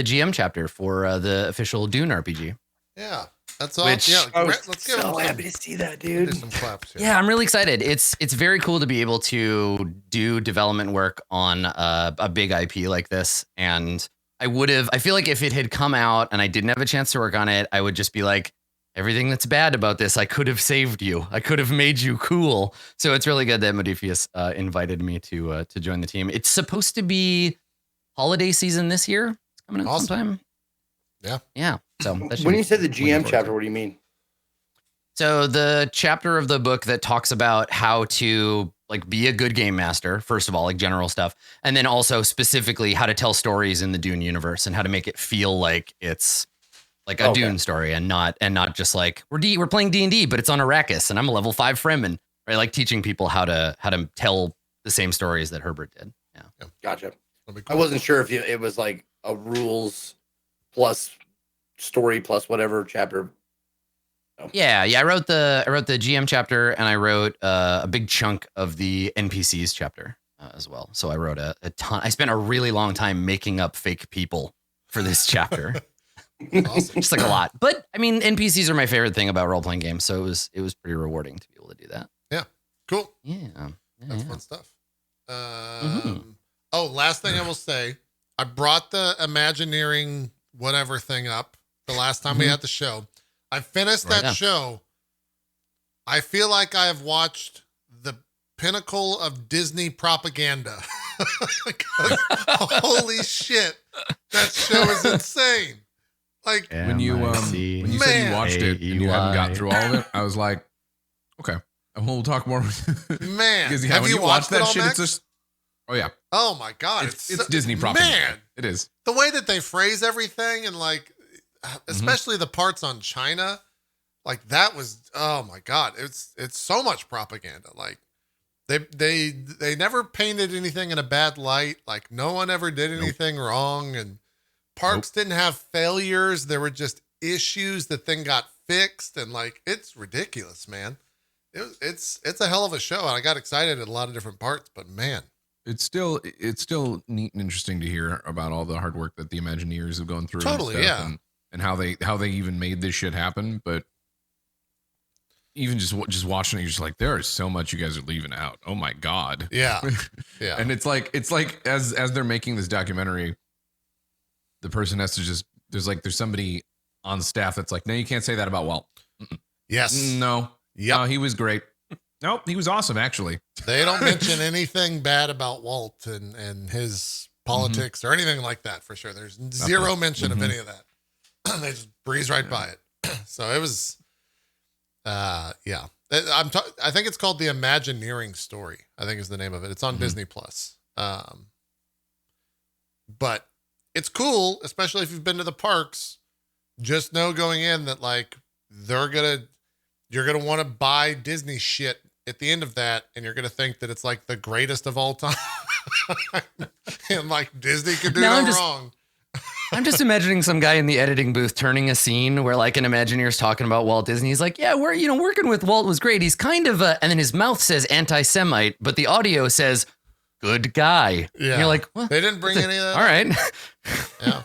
S2: GM chapter for the official Dune RPG.
S1: Yeah, that's all. Let's give
S4: so happy to see that, dude.
S1: Some claps here.
S2: Yeah, I'm really excited. It's very cool to be able to do development work on a big IP like this, and I feel like if it had come out and I didn't have a chance to work on it, I would just be like, everything that's bad about this, I could have saved you. I could have made you cool. So it's really good that Modifius invited me to join the team. It's supposed to be holiday season this year. It's coming out sometime. Yeah. So
S4: when you say the GM chapter, what do you mean?
S2: So the chapter of the book that talks about how to like be a good game master, first of all, like general stuff, and then also specifically how to tell stories in the Dune universe and how to make it feel like it's like a Dune story and not just like we're playing D&D, but it's on Arrakis and I'm a level 5 Fremen, right? Like teaching people how to tell the same stories that Herbert did. Yeah.
S4: Gotcha. Cool. I wasn't sure if it was like a rules plus story plus whatever chapter.
S2: Yeah. I wrote the GM chapter and I wrote a big chunk of the NPCs chapter as well. So I wrote a ton. I spent a really long time making up fake people for this chapter.
S1: Awesome.
S2: Just like a lot. But I mean, NPCs are my favorite thing about role-playing games, so it was pretty rewarding to be able to do that.
S1: Yeah. Cool.
S2: Yeah.
S1: That's fun stuff. Oh, last thing I will say, I brought the Imagineering whatever thing up the last time we had the show. I finished that show. I feel like I have watched the pinnacle of Disney propaganda. Holy shit. That show is insane. Like
S5: when you said you watched it and you haven't got through all of it, I was like, okay, and we'll talk more.
S1: Man,
S5: because
S1: have you watched that shit?
S5: It's just,
S1: oh my god,
S5: it's Disney propaganda. Man,
S1: it is the way that they phrase everything and like, especially the parts on China, like that was, oh my god, it's so much propaganda. Like they never painted anything in a bad light. Like no one ever did anything wrong, and parks didn't have failures. There were just issues that then got fixed, and like it's ridiculous, man. It's a hell of a show, and I got excited at a lot of different parts. But man,
S5: it's still neat and interesting to hear about all the hard work that the Imagineers have gone through.
S1: Totally,
S5: and stuff, and how they even made this shit happen. But even just watching it, you're just like, there is so much you guys are leaving out. Oh my god.
S1: Yeah.
S5: And it's like as they're making this documentary, the person has to just there's somebody on staff that's like, no, you can't say that about Walt.
S1: Yes.
S5: No. Yeah. No, he was great. Nope, he was awesome actually.
S1: They don't mention anything bad about Walt and his politics or anything like that for sure. There's zero mention of any of that. They just breeze right by it. So it was, I think it's called the Imagineering Story, I think is the name of it. It's on Disney Plus. But it's cool, especially if you've been to the parks. Just know going in that like you're gonna want to buy Disney shit at the end of that, and you're gonna think that it's like the greatest of all time, and like Disney could do no wrong.
S2: I'm just imagining some guy in the editing booth turning a scene where like an Imagineer's talking about Walt Disney. He's like, yeah, we're working with Walt was great. He's kind of and then his mouth says anti-Semite, but the audio says good guy.
S1: Yeah,
S2: and you're like, well,
S1: they didn't bring any of that.
S2: All right.
S1: Yeah,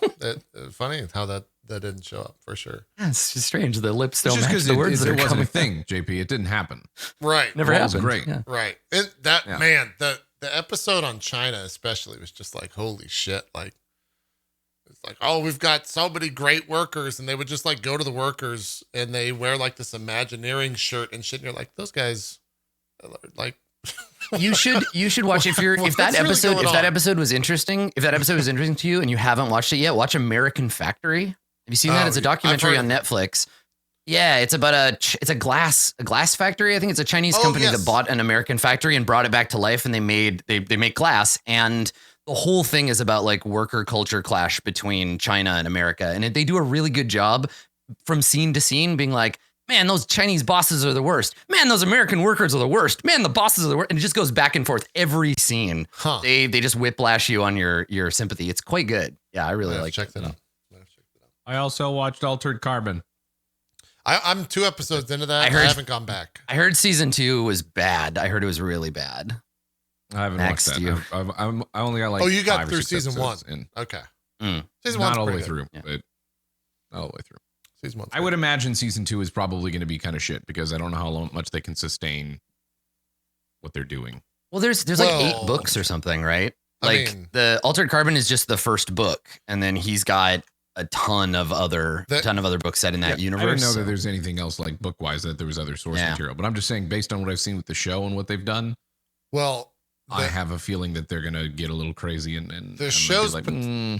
S1: funny how that that didn't show up for sure.
S2: It's just strange. The lips don't match the words.
S5: It wasn't a thing, JP. It didn't happen.
S1: Right.
S2: Never happened.
S5: Great.
S2: Yeah.
S1: Right. Man, the episode on China especially was just like, holy shit. Like, it's like, oh, we've got so many great workers, and they would just like go to the workers and they wear like this Imagineering shirt and shit. And you're like, those guys, like,
S2: you should watch if that episode was interesting to you and you haven't watched it yet. Watch American Factory. Have you seen that? It's a documentary on Netflix. Yeah, it's about it's a glass factory. I think it's a Chinese company that bought an American factory and brought it back to life, and they make glass. And the whole thing is about like worker culture clash between China and America, and they do a really good job from scene to scene, being like, man, those Chinese bosses are the worst. Man, those American workers are the worst. Man, the bosses are the worst. And it just goes back and forth every scene. Huh. They just whiplash you on your sympathy. It's quite good. Yeah, I really like it.
S1: Check that out.
S5: I also watched Altered Carbon.
S1: I'm 2 episodes into that. I haven't gone back.
S2: I heard season 2 was bad. I heard it was really bad.
S5: I haven't watched that. I only got like.
S1: Oh, you got through season 1. Okay.
S5: Season 1 not all the way through, but not all the way through.
S1: Season 1.
S5: I would imagine season 2 is probably going to be kind of shit because I don't know how much they can sustain what they're doing.
S2: Well, there's like 8 books or something, right? Like the Altered Carbon is just the first book, and then he's got a ton of other books set in that universe.
S5: I didn't know that there's anything else like book wise that there was other source material, but I'm just saying based on what I've seen with the show and what they've done.
S1: Well,
S5: I have a feeling that they're gonna get a little crazy and
S1: the show's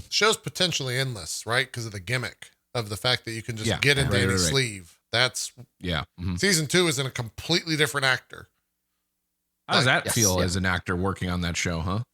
S1: show's potentially endless, right? Because of the gimmick of the fact that you can just get into any sleeve. That's Season 2 is in a completely different actor.
S5: How does that feel as an actor working on that show, huh?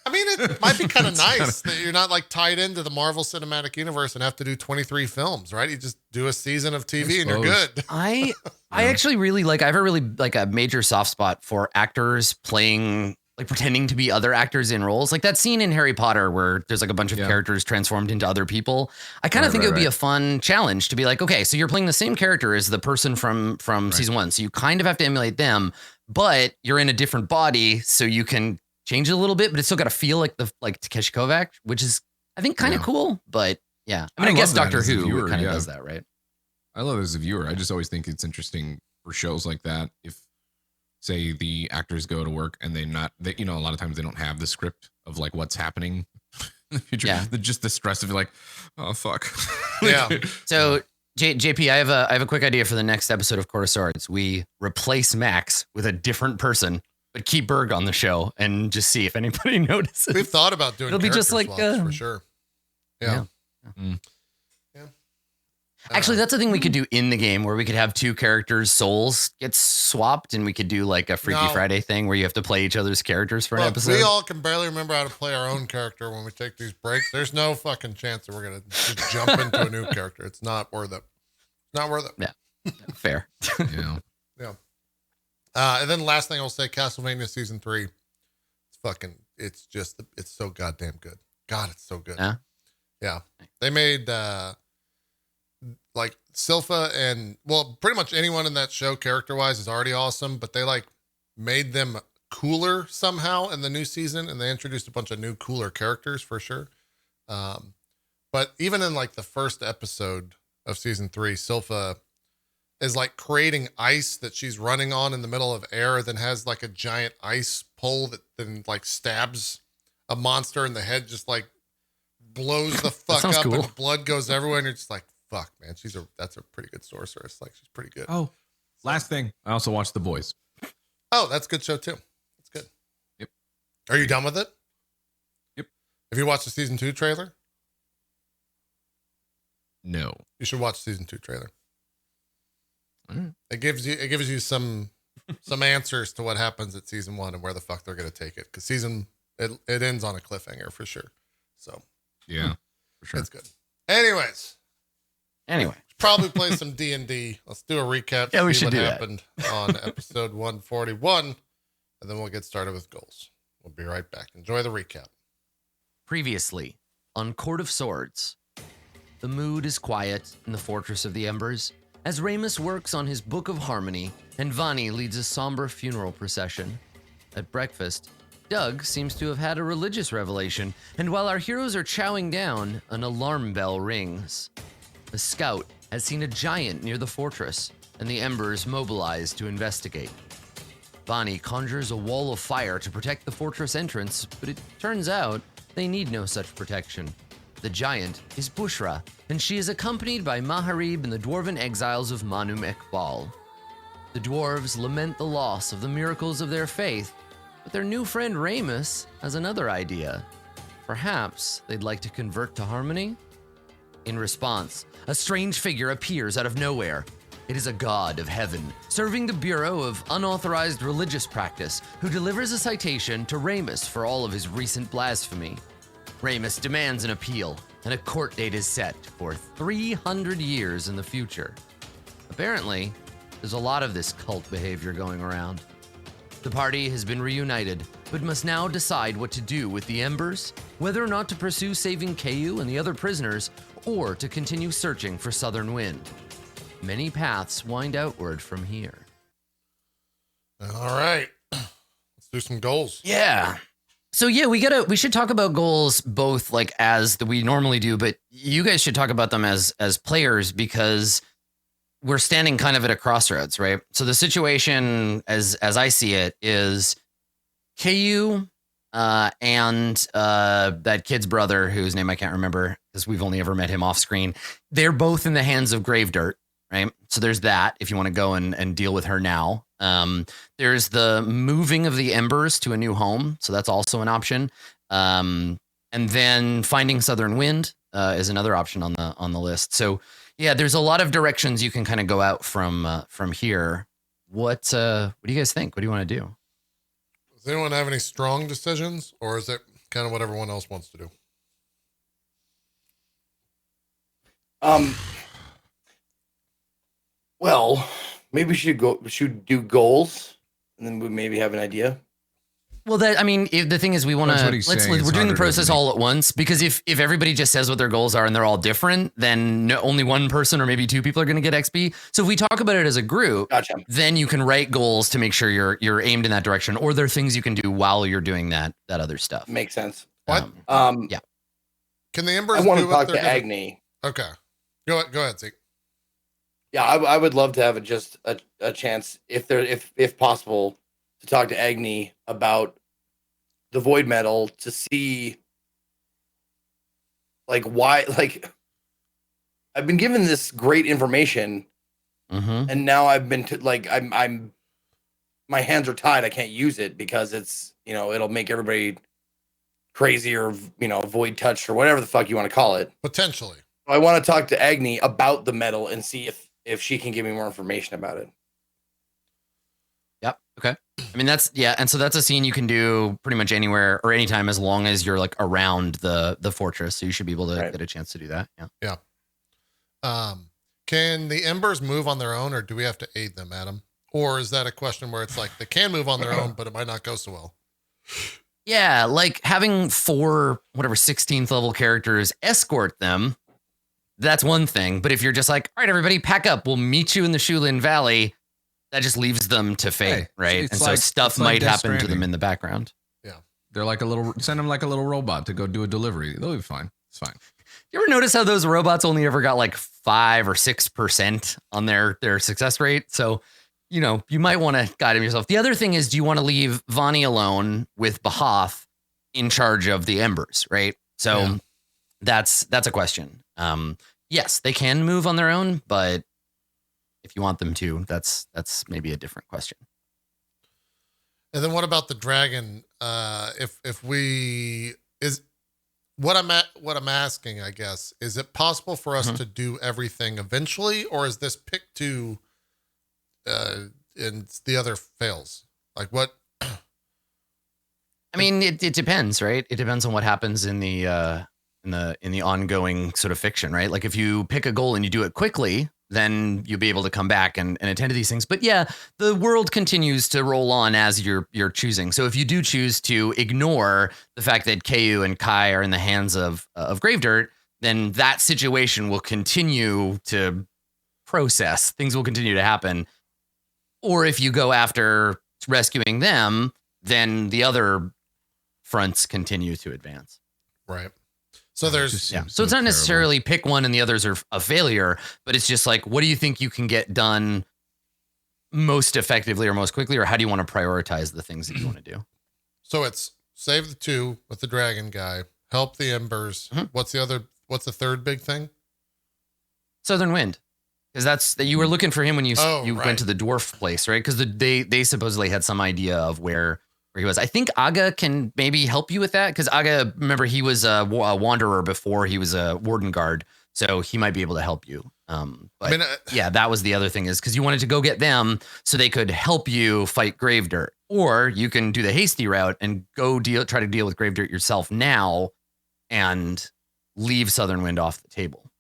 S1: I mean, it might be kind of nice that you're not like tied into the Marvel Cinematic Universe and have to do 23 films, right? You just do a season of TV and you're good.
S2: I actually really I have a really like a major soft spot for actors playing, like pretending to be other actors in roles. Like that scene in Harry Potter where there's like a bunch of characters transformed into other people. I kind of think it would be a fun challenge to be like, okay, so you're playing the same character as the person from season 1. So you kind of have to emulate them, but you're in a different body, so you can change it a little bit, but it's still got to feel like Takeshi Kovacs, which is I think kind of cool. But yeah, I mean, I guess Doctor Who kind of does that, right?
S5: I love it as a viewer. I just always think it's interesting for shows like that. If say the actors go to work and they a lot of times they don't have the script of like what's happening in the future. Yeah. Just the stress of like, oh fuck.
S1: Yeah.
S2: So JP, I have a quick idea for the next episode of Court of Swords. We replace Max with a different person, but keep Berg on the show and just see if anybody notices.
S1: We've thought about doing. It'll be just like for sure. Yeah.
S2: Actually, that's the thing we could do in the game where we could have 2 characters' souls get swapped, and we could do like a Freaky Friday thing where you have to play each other's characters for an episode.
S1: We all can barely remember how to play our own character when we take these breaks. There's no fucking chance that we're gonna just jump into a new character. It's not worth it. Not worth it.
S2: Yeah. Fair.
S5: Yeah.
S1: And then the last thing I'll say, Castlevania season 3. It's so goddamn good. God, it's so good. Yeah. They made like Silpha and pretty much anyone in that show character wise is already awesome, but they like made them cooler somehow in the new season, and they introduced a bunch of new cooler characters for sure. But even in like the first episode of season 3, Silpha is like creating ice that she's running on in the middle of air, then has like a giant ice pole that then like stabs a monster in the head, just like blows the fuck up cool. And blood goes everywhere. And you're just like, fuck, man, that's a pretty good sorceress. Like, she's pretty good.
S5: Oh, last thing. I also watched The Boys.
S1: Oh, that's a good show too. That's good.
S5: Yep.
S1: Are you done with it?
S5: Yep.
S1: Have you watched the season 2 trailer?
S5: No.
S1: You should watch the season 2 trailer. It gives you some answers to what happens at season 1 and where the fuck they're gonna take it. Because it ends on a cliffhanger for sure. So
S5: yeah, for sure.
S1: It's good. Anyways. Probably play some D&D. Let's do a recap.
S2: Yeah, we should do
S1: what happened on episode 141, and then we'll get started with goals. We'll be right back. Enjoy the recap.
S2: Previously on Court of Swords, the mood is quiet in the Fortress of the Embers as Ramus works on his Book of Harmony and Vani leads a somber funeral procession. At breakfast, Doug seems to have had a religious revelation, and while our heroes are chowing down, an alarm bell rings. a scout has seen a giant near the fortress, and the Embers mobilize to investigate. Vani conjures a wall of fire to protect the fortress entrance, but it turns out they need no such protection. The giant is Bushra, and she is accompanied by Maharib and the dwarven exiles of Manum Ekbal. The dwarves lament the loss of the miracles of their faith, but their new friend Ramus has another idea. Perhaps they'd like to convert to harmony? In response, a strange figure appears out of nowhere. It is a god of heaven, serving the Bureau of Unauthorized Religious Practice, who delivers a citation to Ramus for all of his recent blasphemy. Ramus demands an appeal, and a court date is set for 300 years in the future. Apparently, there's a lot of this cult behavior going around. The party has been reunited, but must now decide what to do with the Embers, whether or not to pursue saving Kayu and the other prisoners, or to continue searching for Southern Wind. Many paths wind outward from here.
S1: All right. Let's do some goals.
S2: Yeah. So yeah, we should talk about goals both like as we normally do, but you guys should talk about them as players because we're standing kind of at a crossroads, right? So the situation as I see it is KU and that kid's brother, whose name I can't remember because we've only ever met him off screen. They're both in the hands of Gravedirt. Right. So there's that if you want to go and deal with her now. There's the moving of the Embers to a new home. So that's also an option. And then finding Southern Wind is another option on the list. So, yeah, there's a lot of directions you can kind of go out from here. What do you guys think? What do you want to do?
S1: Does anyone have any strong decisions, or is it kind of what everyone else wants to do?
S4: Well, maybe we should do goals, and then we maybe have an idea.
S2: Well, the thing is, we want to we're doing the process all at once because if everybody just says what their goals are and they're all different, then only one person or maybe two people are going to get XP. So if we talk about it as a group,
S4: gotcha.
S2: Then you can write goals to make sure you're aimed in that direction, or there are things you can do while you're doing that other stuff.
S4: Makes sense.
S1: What?
S2: Yeah.
S1: Can the Embers?
S4: I want to talk to Agni.
S1: Okay. Go ahead, Zeke.
S4: Yeah, I would love to have just a chance, if possible, to talk to Agni about the Void Metal to see, like, why, like, I've been given this great information, and now I've been I'm my hands are tied. I can't use it because it's it'll make everybody crazy or void touched or whatever the fuck you want to call it.
S1: Potentially,
S4: I want to talk to Agni about the metal and see if she can give me more information about it.
S2: Yep. Okay. I mean, and so that's a scene you can do pretty much anywhere or anytime as long as you're like around the fortress. So you should be able to get a chance to do that. Yeah.
S1: Yeah. Can the Embers move on their own, or do we have to aid them, Adam? Or is that a question where it's like they can move on their own, but it might not go so well?
S2: Yeah, like having 16th level characters escort them. That's one thing. But if you're just like, all right, everybody pack up, we'll meet you in the Shulin Valley, that just leaves them to fate, right? And so stuff might happen to them in the background.
S1: Yeah.
S5: They're like send them like a little robot to go do a delivery. They'll be fine. It's fine.
S2: You ever notice how those robots only ever got like 5 or 6% on their success rate? So, you might want to guide them yourself. The other thing is, do you want to leave Vani alone with Bahath in charge of the Embers, right? So that's a question. Yes, they can move on their own, but if you want them to, that's maybe a different question.
S1: And then what about the dragon? What I'm asking, I guess, is it possible for us to do everything eventually, or is this pick two and the other fails? Like what?
S2: I mean, it depends, right? It depends on what happens in the ongoing sort of fiction, right? Like if you pick a goal and you do it quickly, then you'll be able to come back and attend to these things. But yeah, the world continues to roll on as you're choosing. So if you do choose to ignore the fact that KU and Kai are in the hands of Gravedirt, then that situation will continue to process. Things will continue to happen. Or if you go after rescuing them, then the other fronts continue to advance.
S1: Right. So there's
S2: So it's not necessarily pick one and the others are a failure, but it's just like, what do you think you can get done most effectively or most quickly, or how do you want to prioritize the things that you want to do?
S1: So it's save the 2 with the dragon guy, help the embers. Mm-hmm. What's the third big thing?
S2: Southern Wind. Because that's that you were looking for him when you went to the dwarf place, right? Because they supposedly had some idea of where he was. I think Aga can maybe help you with that, because Aga, remember, he was a wanderer before he was a warden guard, so he might be able to help you. But yeah, that was the other thing, is because you wanted to go get them so they could help you fight Gravedirt, or you can do the hasty route and go try to deal with Gravedirt yourself now and leave Southern Wind off the table.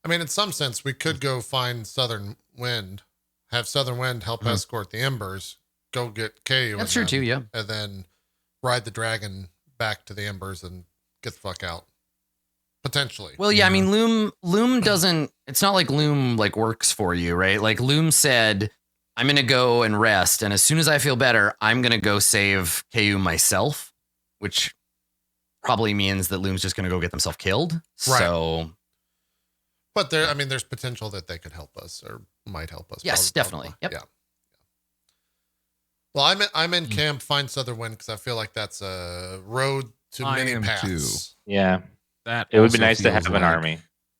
S1: I mean, in some sense, we could go find Southern Wind, have Southern Wind help escort the embers, go get KU.
S2: That's true too, yeah.
S1: And then ride the dragon back to the embers and get the fuck out. Potentially.
S2: Well, yeah, I mean, Loom doesn't, it's not like Loom like works for you, right? Like Loom said, I'm going to go and rest, and as soon as I feel better, I'm going to go save KU myself, which probably means that Loom's just going to go get themselves killed. Right. So...
S1: But there's potential that they could help us or might help us.
S2: Yes, definitely. Yep.
S1: Yeah. Well, I'm in camp. Find Southern Wind, because I feel like that's a road to many paths.
S6: Too. Yeah, it would be nice to have an army.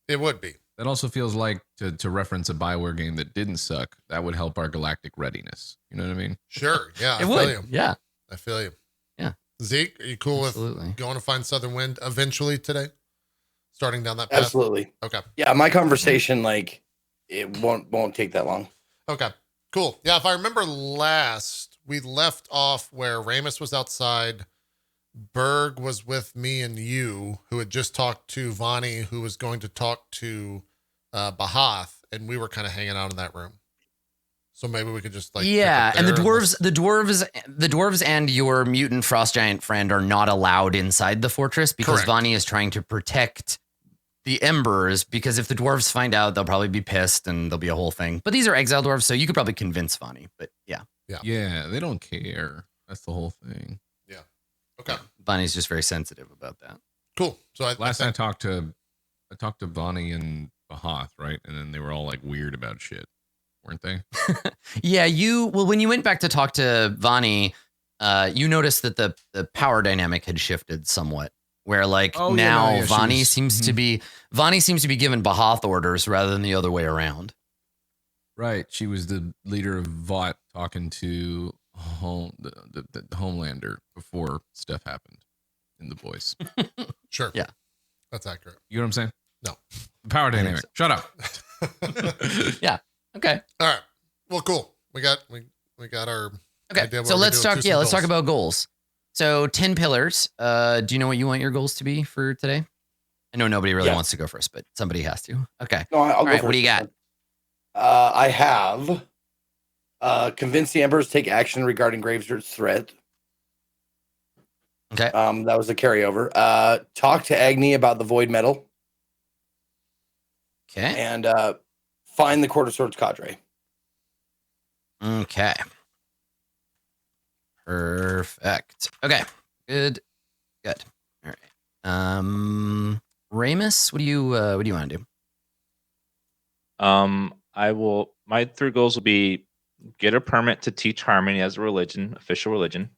S1: It would be.
S5: That also feels like, to reference a Bioware game that didn't suck, that would help our galactic readiness. You know what I mean?
S1: Sure. Yeah.
S2: It would. Yeah.
S1: I feel you.
S2: Yeah.
S1: Zeke, are you cool with going to find Southern Wind eventually today? Starting down that path?
S4: Absolutely.
S1: Okay.
S4: Yeah, my conversation, like, it won't take that long.
S1: Okay. Cool. Yeah, if I remember last, we left off where Ramus was outside. Berg was with me and you, who had just talked to Vani, who was going to talk to Bahath, and we were kind of hanging out in that room. So maybe we could just and
S2: the dwarves and your mutant frost giant friend are not allowed inside the fortress because Vani is trying to protect the embers, because if the dwarves find out, they'll probably be pissed and there'll be a whole thing. But these are exile dwarves, so you could probably convince Vani. But yeah,
S5: they don't care. That's the whole thing.
S1: Yeah. Okay.
S2: Vani's just very sensitive about that.
S1: Cool. So
S5: I talked to Vani and Bahath, right, and then they were all like weird about shit, weren't they?
S2: Yeah. When you went back to talk to Vani, you noticed that the power dynamic had shifted somewhat. Where Vani seems to be giving Bahath orders rather than the other way around.
S5: Right. She was the leader of Vought talking to the Homelander before stuff happened in the voice.
S1: Sure.
S2: Yeah.
S1: That's accurate.
S5: You know what I'm saying?
S1: No.
S5: Power dynamic. Shut up.
S2: Yeah. Okay.
S1: All right. Well, cool. We got our idea.
S2: So let's talk about goals. So 10 pillars. Do you know what you want your goals to be for today? I know nobody really wants to go first, but somebody has to. Okay.
S4: No, I'll go first.
S2: What do you got?
S4: I have convince the Embers to take action regarding Gravedirt's threat.
S2: Okay.
S4: That was a carryover. Talk to Agni about the Void Metal.
S2: Okay.
S4: And find the Quarter Swords cadre.
S2: Okay. Perfect. Okay. Good. All right. Ramus, what do you want to do?
S6: My 3 goals will be get a permit to teach Harmony as a religion, official religion.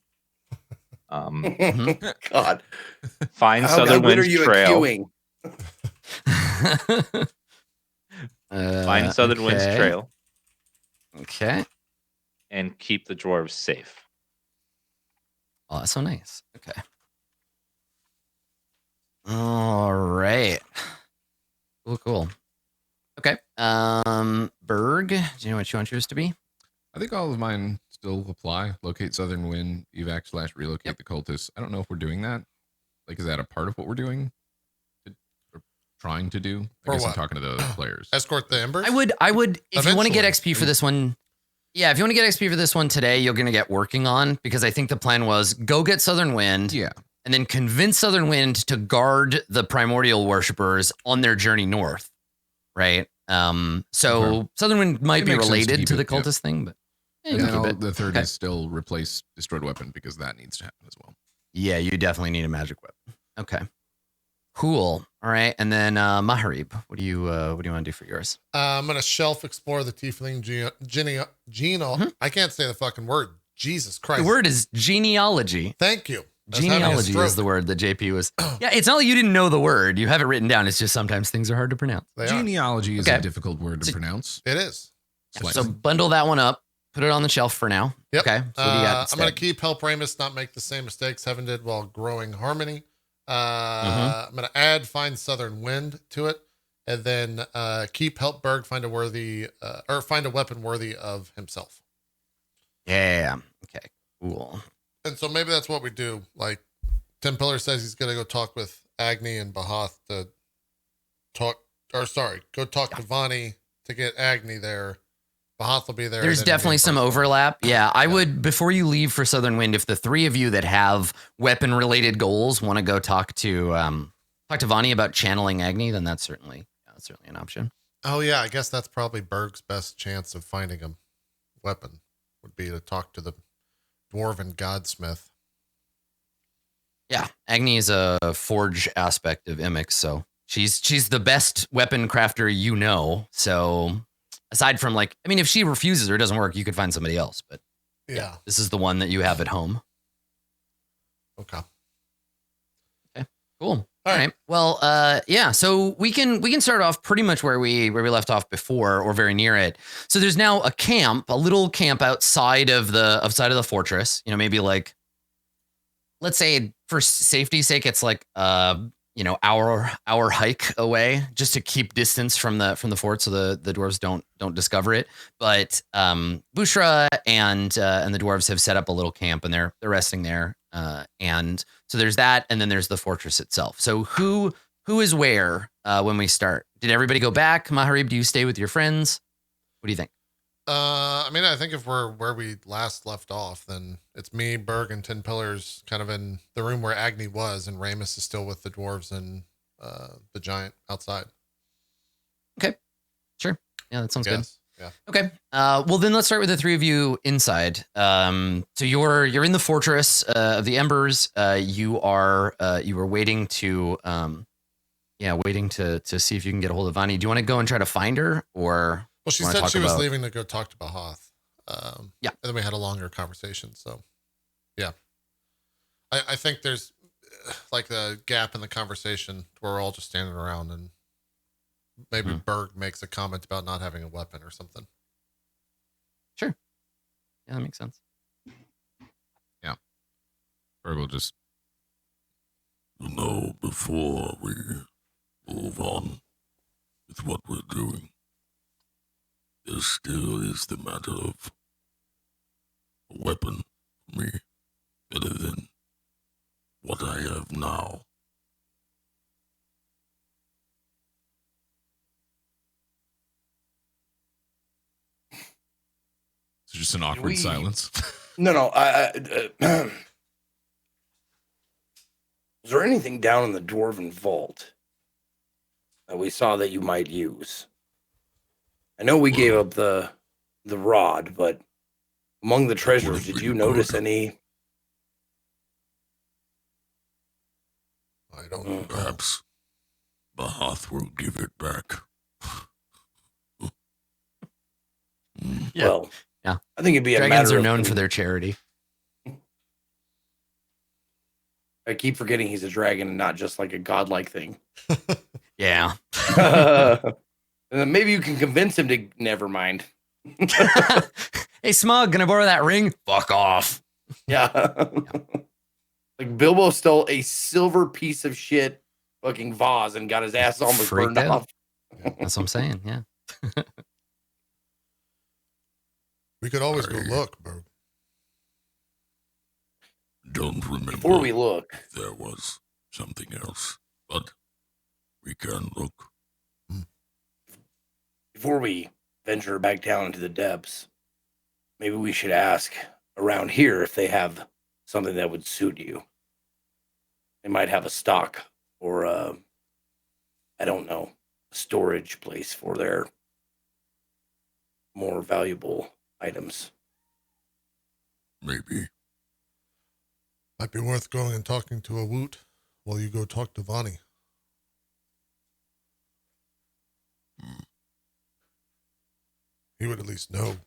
S4: God.
S6: Find Southern Wind's Trail. Find Southern Wind's Trail.
S2: Okay.
S6: And keep the dwarves safe.
S2: Oh, that's so nice. Okay. All right. Cool. Okay. Berg, do you know what you want yours to be?
S5: I think all of mine still apply. Locate Southern Wind, evac/relocate the cultists. I don't know if we're doing that. Like, is that a part of what we're doing? Or trying to do? I guess I'm talking to the other players.
S1: Escort the Embers?
S2: I would, if you want to get XP for this one. Yeah, if you want to get XP for this one today, you're going to get working on, because I think the plan was go get Southern Wind.
S5: Yeah.
S2: And then convince Southern Wind to guard the primordial worshippers on their journey north. Right? So Southern Wind might be related to the cultist thing, but
S5: the third is still replace destroyed weapon, because that needs to happen as well.
S2: Yeah, you definitely need a magic weapon. Okay. Cool. All right. And then Maharib, what do you want to do for yours?
S1: I'm gonna shelf explore the tiefling I can't say the fucking word. Jesus Christ.
S2: The word is genealogy.
S1: Thank you.
S2: Genealogy is the word that JP was. Yeah, it's not like you didn't know the word. You have it written down. It's just sometimes things are hard to pronounce.
S5: Genealogy is a difficult word to pronounce.
S1: It is.
S2: Yeah, so bundle that one up. Put it on the shelf for now.
S1: Yep.
S2: Okay. So what do you got
S1: I'm going to keep help Ramus not make the same mistakes Heaven did while growing Harmony. I'm going to add Find Southern Wind to it. And then keep help Berg find a weapon worthy of himself.
S2: Yeah. Okay. Cool.
S1: And so maybe that's what we do. Like Tim Pillar says he's going to go talk with Agni and Bahath to go talk to Vani to get Agni there. Bahath will be there.
S2: There's definitely some overlap. Yeah, I would, before you leave for Southern Wind, if the three of you that have weapon related goals want to go talk to Vani about channeling Agni, then that's certainly an option.
S1: Oh yeah, I guess that's probably Berg's best chance of finding a weapon would be to talk to the dwarven godsmith.
S2: Yeah, Agni is a forge aspect of Imix, so she's the best weapon crafter you know. So aside from if she refuses or it doesn't work, you could find somebody else. But
S1: yeah,
S2: this is the one that you have at home.
S1: Okay.
S2: Cool. All right. Well, yeah. So we can start off pretty much where we left off before, or very near it. So there's now a little camp outside of the fortress. Maybe let's say for safety's sake, it's hour hike away, just to keep distance from the fort, so the dwarves don't discover it. But Bushra and the dwarves have set up a little camp, and they're resting there. And so there's that, and then there's the fortress itself. So who is where when we start? Did everybody go back? Maharib, do you stay with your friends? What do you think?
S1: I think if we're where we last left off, then it's me, Berg, and 10 Pillars kind of in the room where Agni was, and Ramus is still with the dwarves and the giant outside.
S2: Okay. Sure. Yeah, that sounds good.
S1: Yeah.
S2: Okay. Well, then let's start with the three of you inside. So you're in the fortress of the Embers. You were waiting to see if you can get a hold of Vani. Do you want to go and try to find her, or?
S1: Well, she said she was leaving to go talk to Bahath.
S2: Yeah.
S1: And then we had a longer conversation. So, yeah. I think there's a gap in the conversation where we're all just standing around, and maybe Berg makes a comment about not having a weapon or something.
S2: Sure. Yeah, that makes sense.
S5: Yeah. Berg will just...
S7: before we move on with what we're doing, there still is the matter of a weapon for me better than what I have now.
S5: It's just an awkward silence.
S4: No. Is there anything down in the dwarven vault that we saw that you might use? I know we gave up the rod, but among the treasures, did you notice any?
S1: I don't know.
S7: Perhaps Bahath will give it back.
S2: Yeah.
S4: Well,
S2: yeah.
S4: I think it'd be
S2: Dragons
S4: a matter
S2: are known for their charity.
S4: I keep forgetting he's a dragon and not just like a godlike thing.
S2: Yeah.
S4: And then maybe you can convince him to never mind.
S2: Hey, Smug, gonna borrow that ring? Fuck off.
S4: Yeah. Like Bilbo stole a silver piece of shit fucking vase and got his ass almost
S2: Freaked
S4: burned
S2: out.
S4: off.
S2: That's what I'm saying. Yeah.
S1: We could always go look, Berg.
S7: Don't remember.
S4: Before we look,
S7: there was something else, but we can look.
S4: Before we venture back down into the depths, maybe we should ask around here if they have something that would suit you. They might have a stock or I don't know, a storage place for their more valuable items.
S7: Maybe.
S1: Might be worth going and talking to a Woot while you go talk to Vani. He would at least know if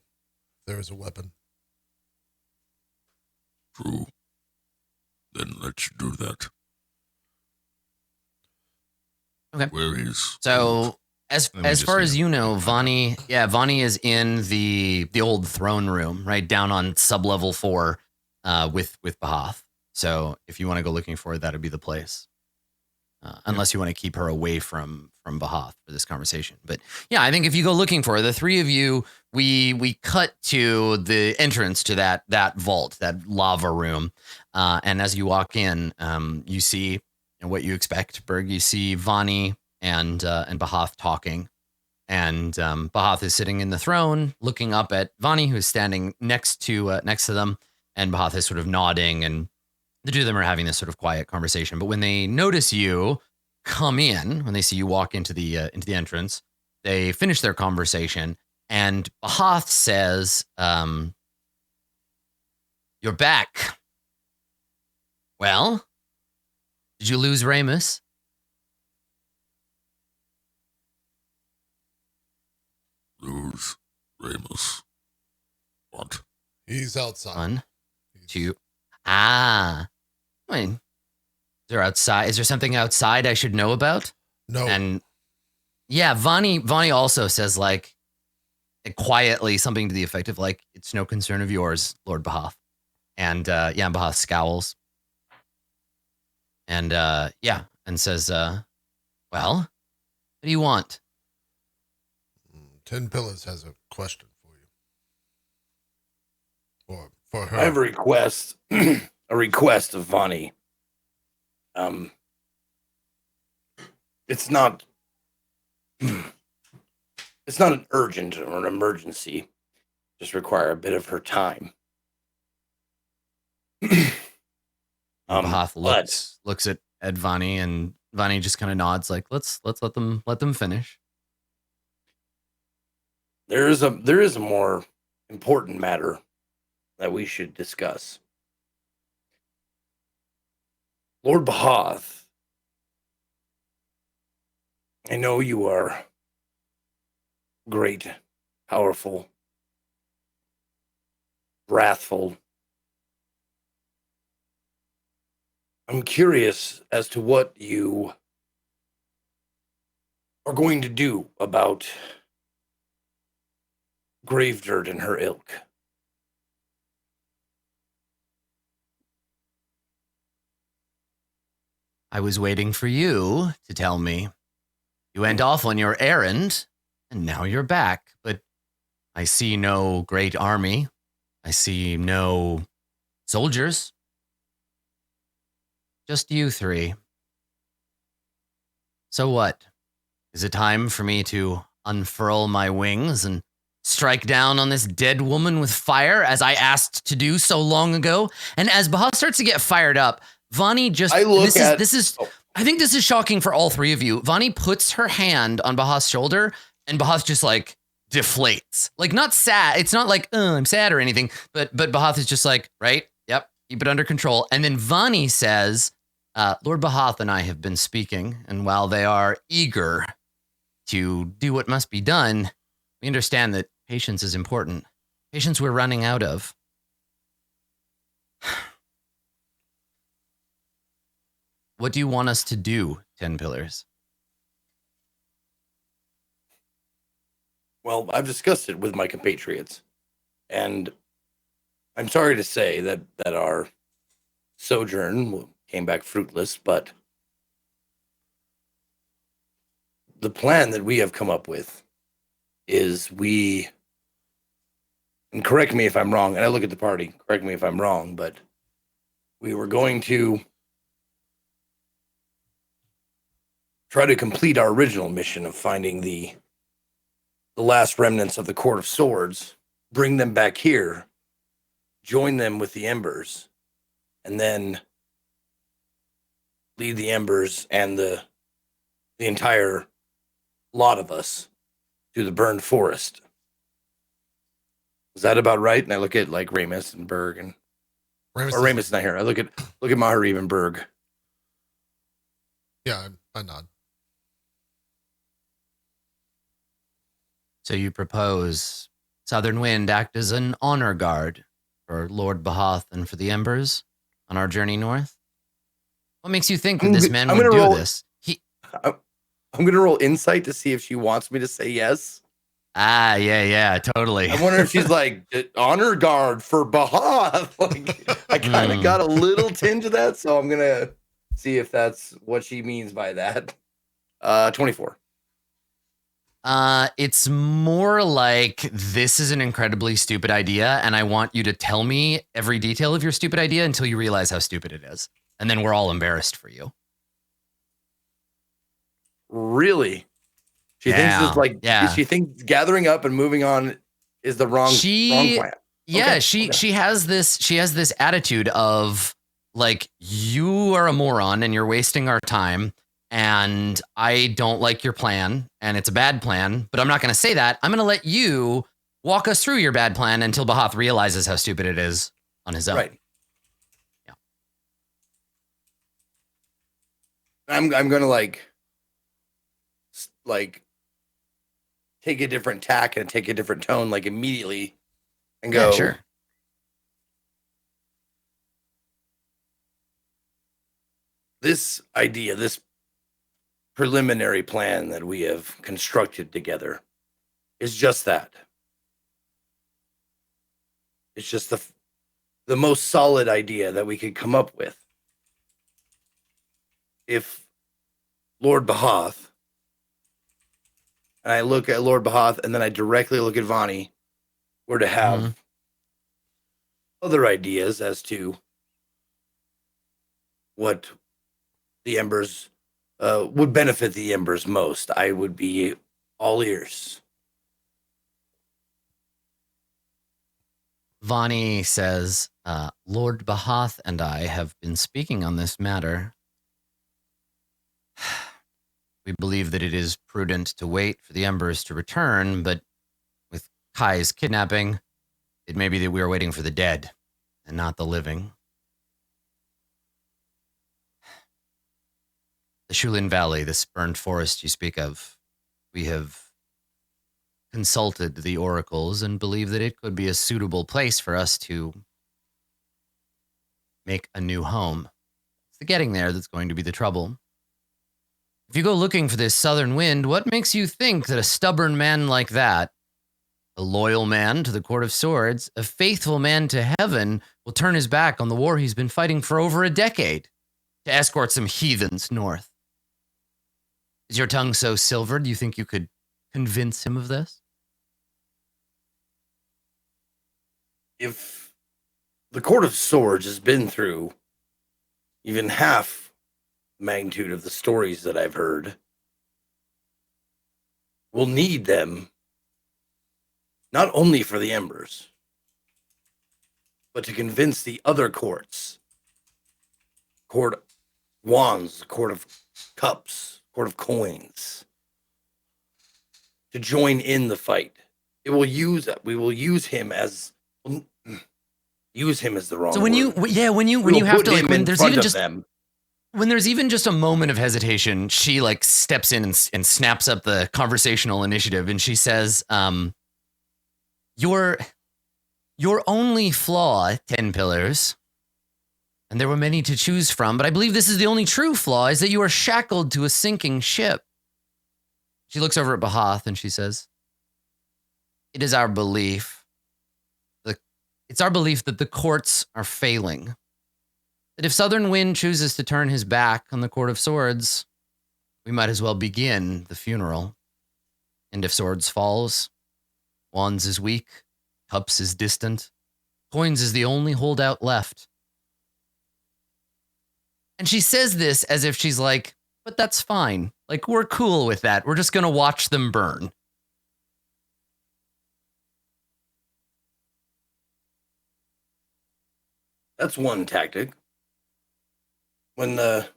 S1: there is a weapon.
S7: True. Then let's do that.
S2: Okay.
S7: Where is?
S2: So as far as you know, Vani is in the old throne room, right down on sublevel 4, with Bahath. So if you want to go looking for her, that'd be the place. Unless you want to keep her away from Bahath for this conversation. But yeah, I think if you go looking for her, the three of you, we cut to the entrance to that vault, that lava room. And as you walk in, you see what you expect, Berg. You see Vani and Bahath talking. And Bahath is sitting in the throne, looking up at Vani, who's standing next to them. And Bahath is sort of nodding, and the two of them are having this sort of quiet conversation. But when they notice you come in, when they see you walk into the entrance, they finish their conversation, and Bahath says, "You're back. Well, did you lose Ramus?"
S7: Lose Ramus. What?
S1: He's outside.
S2: 1, 2. I mean, is there something outside I should know about?
S1: No.
S2: And yeah, Vani also says, like, quietly, something to the effect of, like, it's no concern of yours, Lord Bahath. And Bahath scowls. And and says, well, what do you want?
S1: 10 Pillars has a question for you. Or for her.
S4: I have a request. A request of Vani. It's not an urgent or an emergency. Just require a bit of her time.
S2: Bahath looks at Vani, and Vani just kind of nods, like, let's let them finish.
S4: There is a more important matter that we should discuss. Lord Bahath, I know you are great, powerful, wrathful. I'm curious as to what you are going to do about Gravedirt and her ilk.
S2: I was waiting for you to tell me. You went off on your errand, and now you're back. But I see no great army. I see no soldiers. Just you three. So what? Is it time for me to unfurl my wings and strike down on this dead woman with fire, as I asked to do so long ago? And as Bahath starts to get fired up, Vani just... I think this is shocking for all three of you. Vani puts her hand on Bahath's shoulder, and Bahath just, like, deflates. Like, not sad. It's not like, I'm sad or anything, but Bahath is just like, right? Yep, keep it under control. And then Vani says, Lord Bahath and I have been speaking, and while they are eager to do what must be done, we understand that patience is important. Patience we're running out of. What do you want us to do, 10 Pillars?
S4: Well, I've discussed it with my compatriots, and I'm sorry to say that our sojourn came back fruitless, but the plan that we have come up with is and correct me if I'm wrong, and I look at the party, correct me if I'm wrong, but we were going to try to complete our original mission of finding the last remnants of the Court of Swords, bring them back here, join them with the Embers, and then lead the Embers and the entire lot of us to the burned forest. Is that about right? And I look at, like, Ramus and Berg, and Ramus is not here. I look at Maharib and Berg.
S1: Yeah, I nod.
S2: So you propose Southern Wind act as an honor guard for Lord Bahath and for the Embers on our journey north? What makes you think that this man would do this?
S4: I'm going to roll insight to see if she wants me to say yes.
S2: Yeah, totally.
S4: I wonder if she's like, honor guard for Bahath. Like, I kind of got a little tinge of that, so I'm going to see if that's what she means by that. 24.
S2: It's more like, this is an incredibly stupid idea, and I want you to tell me every detail of your stupid idea until you realize how stupid it is. And then we're all embarrassed for you.
S4: Really? She thinks it's like, she thinks gathering up and moving on is the wrong plan.
S2: Yeah, okay. She has this attitude of like, you are a moron and you're wasting our time, and I don't like your plan, and it's a bad plan, but I'm not going to say that. I'm going to let you walk us through your bad plan until Bahath realizes how stupid it is on his own.
S4: Right. Yeah. I'm going to like take a different tack and take a different tone, like immediately, and go.
S2: Yeah, sure.
S4: This idea, this preliminary plan that we have constructed together is just that. It's just the most solid idea that we could come up with. If Lord Bahath, and I look at Lord Bahath, and then I directly look at Vani, were to have other ideas as to what the Embers would benefit the Embers most, I would be all ears.
S2: Vani says, Lord Bahath and I have been speaking on this matter. We believe that it is prudent to wait for the Embers to return, but with Kai's kidnapping, it may be that we are waiting for the dead and not the living. The Shulin Valley, this burned forest you speak of, we have consulted the oracles and believe that it could be a suitable place for us to make a new home. It's the getting there that's going to be the trouble. If you go looking for this southern wind, what makes you think that a stubborn man like that, a loyal man to the Court of Swords, a faithful man to heaven, will turn his back on the war he's been fighting for over a decade to escort some heathens north? Is your tongue so silvered you think you could convince him of this?
S4: If the Court of Swords has been through even half magnitude of the stories that I've heard, we'll need them not only for the Embers, but to convince the other courts, Court of Wands, Court of Cups, Court of Coins, to join in the fight. We will use him as the wrong.
S2: So when
S4: word.
S2: when you have to, like, when there's even just
S4: them.
S2: When there's even just a moment of hesitation, she like steps in and snaps up the conversational initiative, and she says, your only flaw, 10 pillars, and there were many to choose from, but I believe this is the only true flaw, is that you are shackled to a sinking ship. She looks over at Bahath and she says, it is our belief. It's our belief that the courts are failing. That if Southern Wind chooses to turn his back on the Court of Swords, we might as well begin the funeral. And if Swords falls, Wands is weak, Cups is distant, Coins is the only holdout left. And she says this as if she's like, but that's fine. Like, we're cool with that. We're just going to watch them burn.
S4: That's one tactic. When the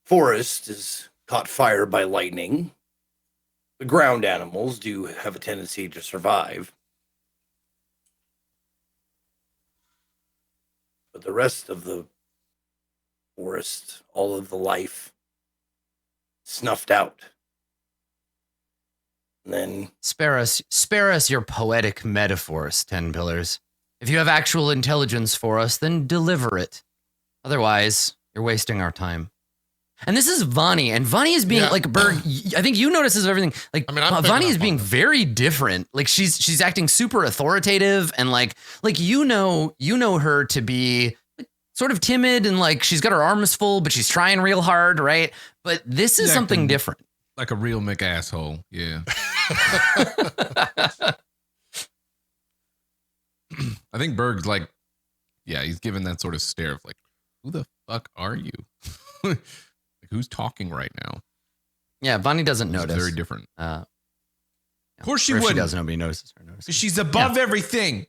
S4: forest is caught fire by lightning, the ground animals do have a tendency to survive. But the rest of the forest, all of the life, snuffed out. And then
S2: spare us your poetic metaphors, 10 Pillars. If you have actual intelligence for us, then deliver it. Otherwise, you're wasting our time. And this is Vani, and Vani is being like Berg. I think you notice this everything. Like Vani is being very different. Like she's acting super authoritative, and like you know her to be like, sort of timid, and like she's got her arms full, but she's trying real hard, right? But this is something different.
S5: Like a real McAsshole, yeah. I think Berg's like, yeah, he's given that sort of stare of like, who the fuck are you? Like, who's talking right now?
S2: Yeah, Vani doesn't notice.
S5: Very different.
S2: Of
S5: course she would.
S2: She does. Nobody notices her.
S5: She's above everything.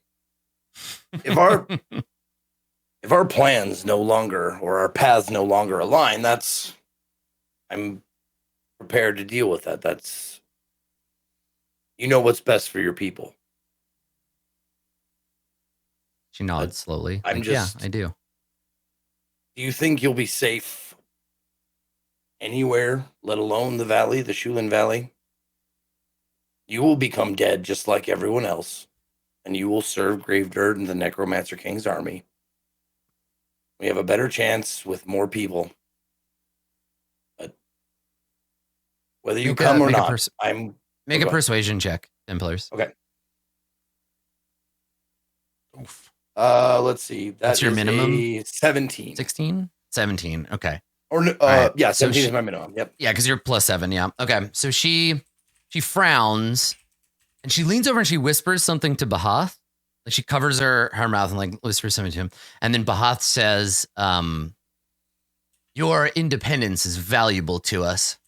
S4: If our plans no longer, or our paths no longer align, I'm prepared to deal with that. That's, you know what's best for your people.
S2: She nods slowly. Yeah, I do.
S4: Do you think you'll be safe anywhere, let alone the valley, the Shulin Valley? You will become dead just like everyone else, and you will serve Gravedirt and the Necromancer King's army. We have a better chance with more people. But whether you come or not,
S2: make a persuasion check, 10 Pillars.
S4: Okay. Oof. Let's see.
S2: That's your minimum?
S4: 17.
S2: 16? 17. Okay.
S4: Or right. Yeah, 17 is my minimum. Yep.
S2: Yeah, because you're +7. Yeah. Okay. So she frowns and she leans over and she whispers something to Bahath. Like she covers her mouth and like whispers something to him. And then Bahath says, your independence is valuable to us.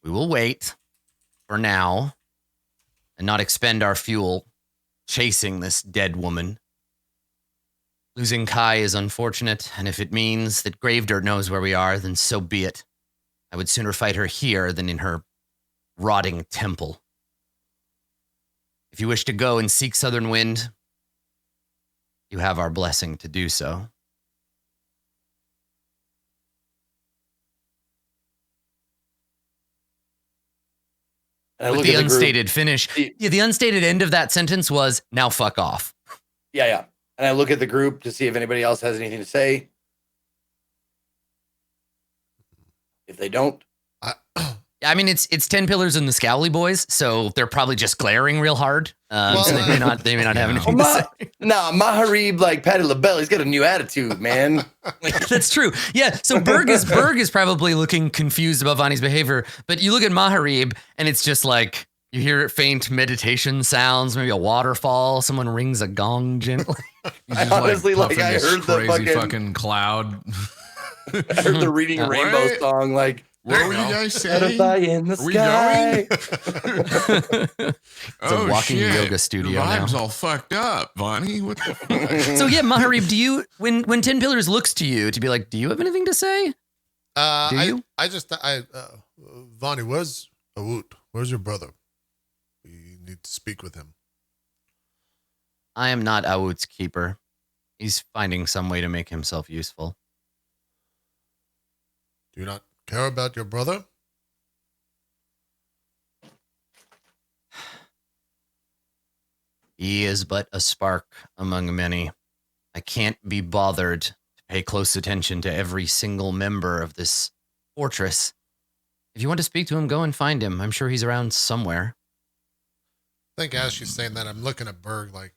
S2: We will wait for now and not expend our fuel chasing this dead woman. Losing Kai is unfortunate, and if it means that Gravedirt knows where we are, then so be it. I would sooner fight her here than in her rotting temple. If you wish to go and seek Southern Wind, you have our blessing to do so. With the unstated finish. Yeah, the unstated end of that sentence was, now fuck off.
S4: Yeah. And I look at the group to see if anybody else has anything to say. If they don't.
S2: I mean, it's 10 Pillars and the Scowly Boys, so they're probably just glaring real hard. So they may not have anything to say.
S4: Nah, Maharib, like Patty LaBelle, he's got a new attitude, man.
S2: That's true. Yeah, so Berg is probably looking confused about Vani's behavior, but you look at Maharib, and it's just like, you hear faint meditation sounds, maybe a waterfall, someone rings a gong gently.
S4: I honestly, like I heard the
S5: crazy fucking cloud.
S4: I heard the Reading Rainbow song, like,
S5: what were you guys saying?
S4: In the sky.
S2: It's a walking yoga studio.
S5: The vibe's
S2: now.
S5: All fucked up, Vani. What the fuck?
S2: So yeah, Maharib, do you when 10 Pillars looks to you to be like, do you have anything to say? Do you?
S1: Vani, where's Awut? Where's your brother? We need to speak with him.
S2: I am not Awut's keeper. He's finding some way to make himself useful.
S1: Do you not care about your brother?
S2: He is but a spark among many. I can't be bothered to pay close attention to every single member of this fortress. If you want to speak to him, go and find him. I'm sure he's around somewhere.
S1: I think as she's saying that, I'm looking at Berg like...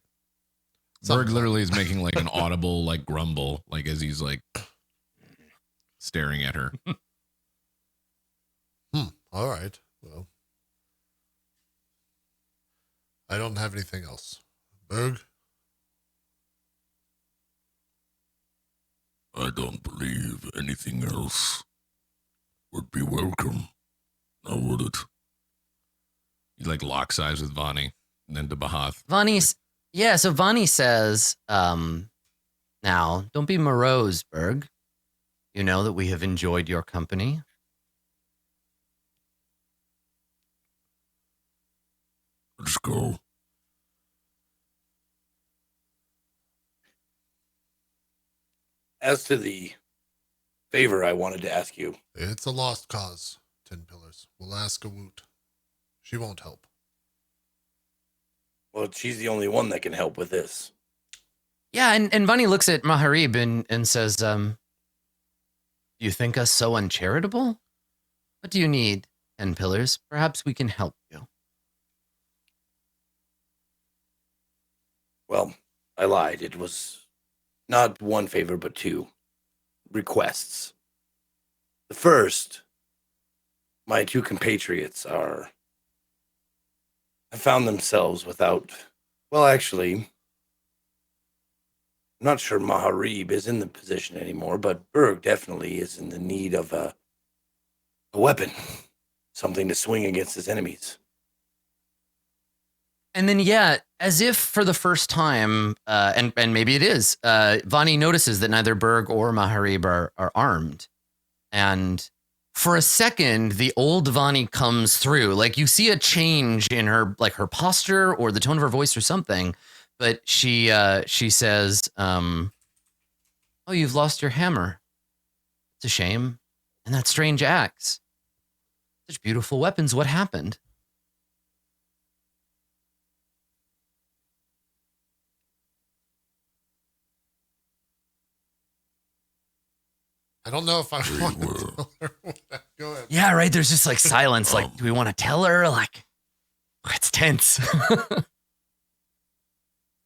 S5: Berg literally is making like an audible like grumble, like as he's like staring at her.
S1: All right. Well, I don't have anything else. Berg?
S7: I don't believe anything else would be welcome. Now would it?
S5: He like locks eyes with Vani and then to Bahath.
S2: So Vani says, now, don't be morose, Berg. You know that we have enjoyed your company.
S7: Let's go.
S4: As to the favor I wanted to ask you.
S1: It's a lost cause, 10 Pillars. We'll ask Awut. She won't help.
S4: Well, she's the only one that can help with this.
S2: Yeah, and Vani looks at Maharib and says, do you think us so uncharitable? What do you need, 10 pillars? Perhaps we can help you.
S4: Well, I lied. It was not one favor, but 2 requests. The first, my 2 compatriots have found themselves without, well, actually, I'm not sure Maharib is in the position anymore, but Berg definitely is in the need of a weapon, something to swing against his enemies.
S2: And then, yeah, as if for the first time, and maybe it is, Vani notices that neither Berg or Maharib are armed. And for a second, the old Vani comes through. Like, you see a change in her, like her posture or the tone of her voice or something. But she says, oh, you've lost your hammer. It's a shame. And that strange axe. Such beautiful weapons. What happened?
S1: I don't know if I want to tell her. Go ahead.
S2: Yeah, right. There's just like silence. Like, do we want to tell her? Like, it's tense.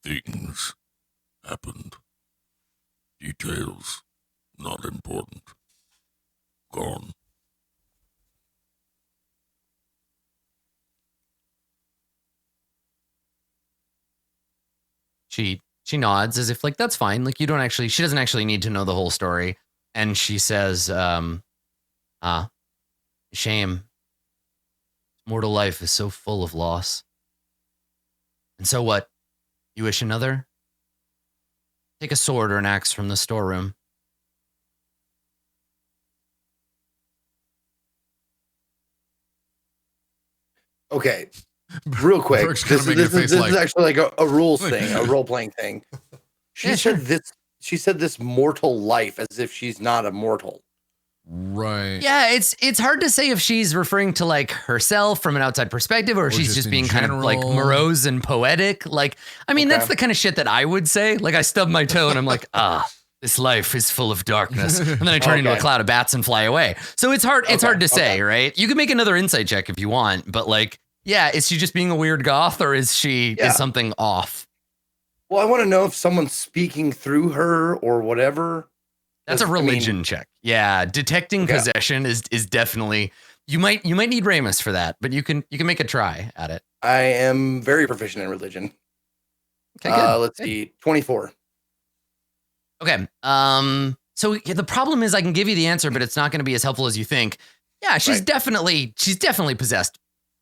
S7: Things happened. Details not important. Gone.
S2: She nods as if like, that's fine. Like, she doesn't actually need to know the whole story. And she says, shame. Mortal life is so full of loss. And so what? You wish another? Take a sword or an axe from the storeroom.
S4: Okay, real quick. This is actually like a rules thing, a role-playing thing. She said this mortal life as if she's not immortal.
S5: Right.
S2: Yeah, it's hard to say if she's referring to like herself from an outside perspective or she's just being kind of like morose and poetic. Like, I mean, that's the kind of shit that I would say. Like, I stub my toe and I'm like, this life is full of darkness. And then I turn into a cloud of bats and fly away. So it's hard to say, right? You can make another insight check if you want, but like, yeah, is she just being a weird goth or is is something off?
S4: Well, I want to know if someone's speaking through her or whatever.
S2: That's a religion check. Yeah, detecting possession is definitely. You might need Ramus for that, but you can make a try at it.
S4: I am very proficient in religion.
S2: Okay, good.
S4: Let's see, 24.
S2: Okay. So the problem is I can give you the answer, but it's not going to be as helpful as you think. Yeah, she's definitely possessed,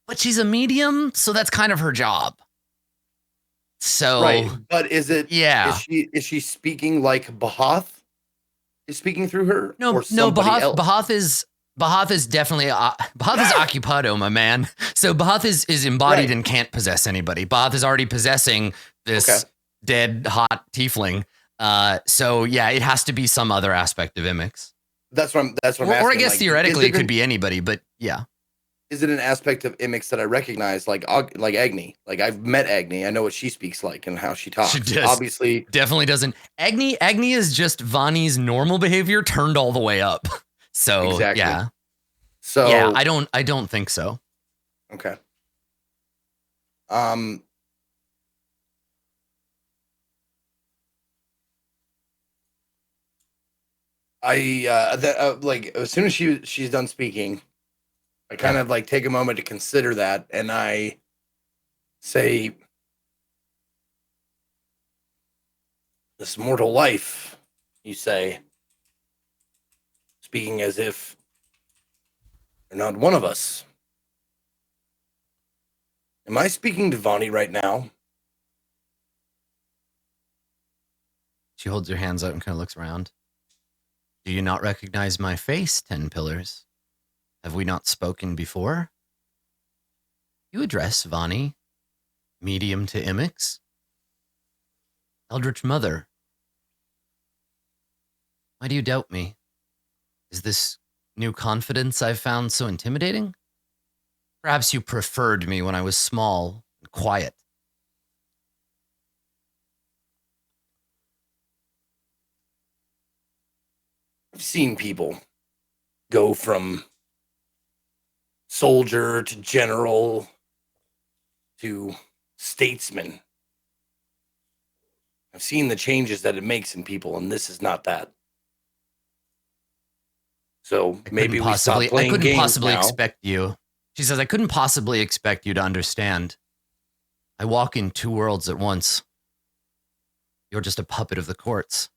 S2: but she's a medium, so that's kind of her job. So,
S4: but is it?
S2: Yeah.
S4: Is she speaking like Bahath is speaking through her?
S2: No. Bahath is definitely Bahath is occupado, my man. So Bahath is embodied and can't possess anybody. Bahath is already possessing this dead hot tiefling. So yeah, it has to be some other aspect of Imix.
S4: That's what I'm asking.
S2: Or I guess theoretically it could be anybody, but yeah.
S4: Is it an aspect of Imix that I recognize, like Agni? Like, I've met Agni. I know what she speaks like and how she talks. She obviously
S2: definitely doesn't. Agni is just Vani's normal behavior turned all the way up. So yeah. So yeah, I don't think so.
S4: Okay. Like, as soon as she's done speaking, I kind of like take a moment to consider that, and I say, "This mortal life," you say, speaking as if you're not one of us. Am I speaking to Vani right now?
S2: She holds her hands out and kind of looks around. Do you not recognize my face, 10 pillars? Have we not spoken before? You address Vani, medium to Imix. Eldritch Mother. Why do you doubt me? Is this new confidence I've found so intimidating? Perhaps you preferred me when I was small and quiet.
S4: I've seen people go from soldier to general to statesman. I've seen the changes that it makes in people, and this is not that. So maybe we stop playing games.
S2: I couldn't possibly
S4: now.
S2: expect you. She says, I couldn't possibly expect you to understand. I walk in two worlds at once. You're just a puppet of the courts.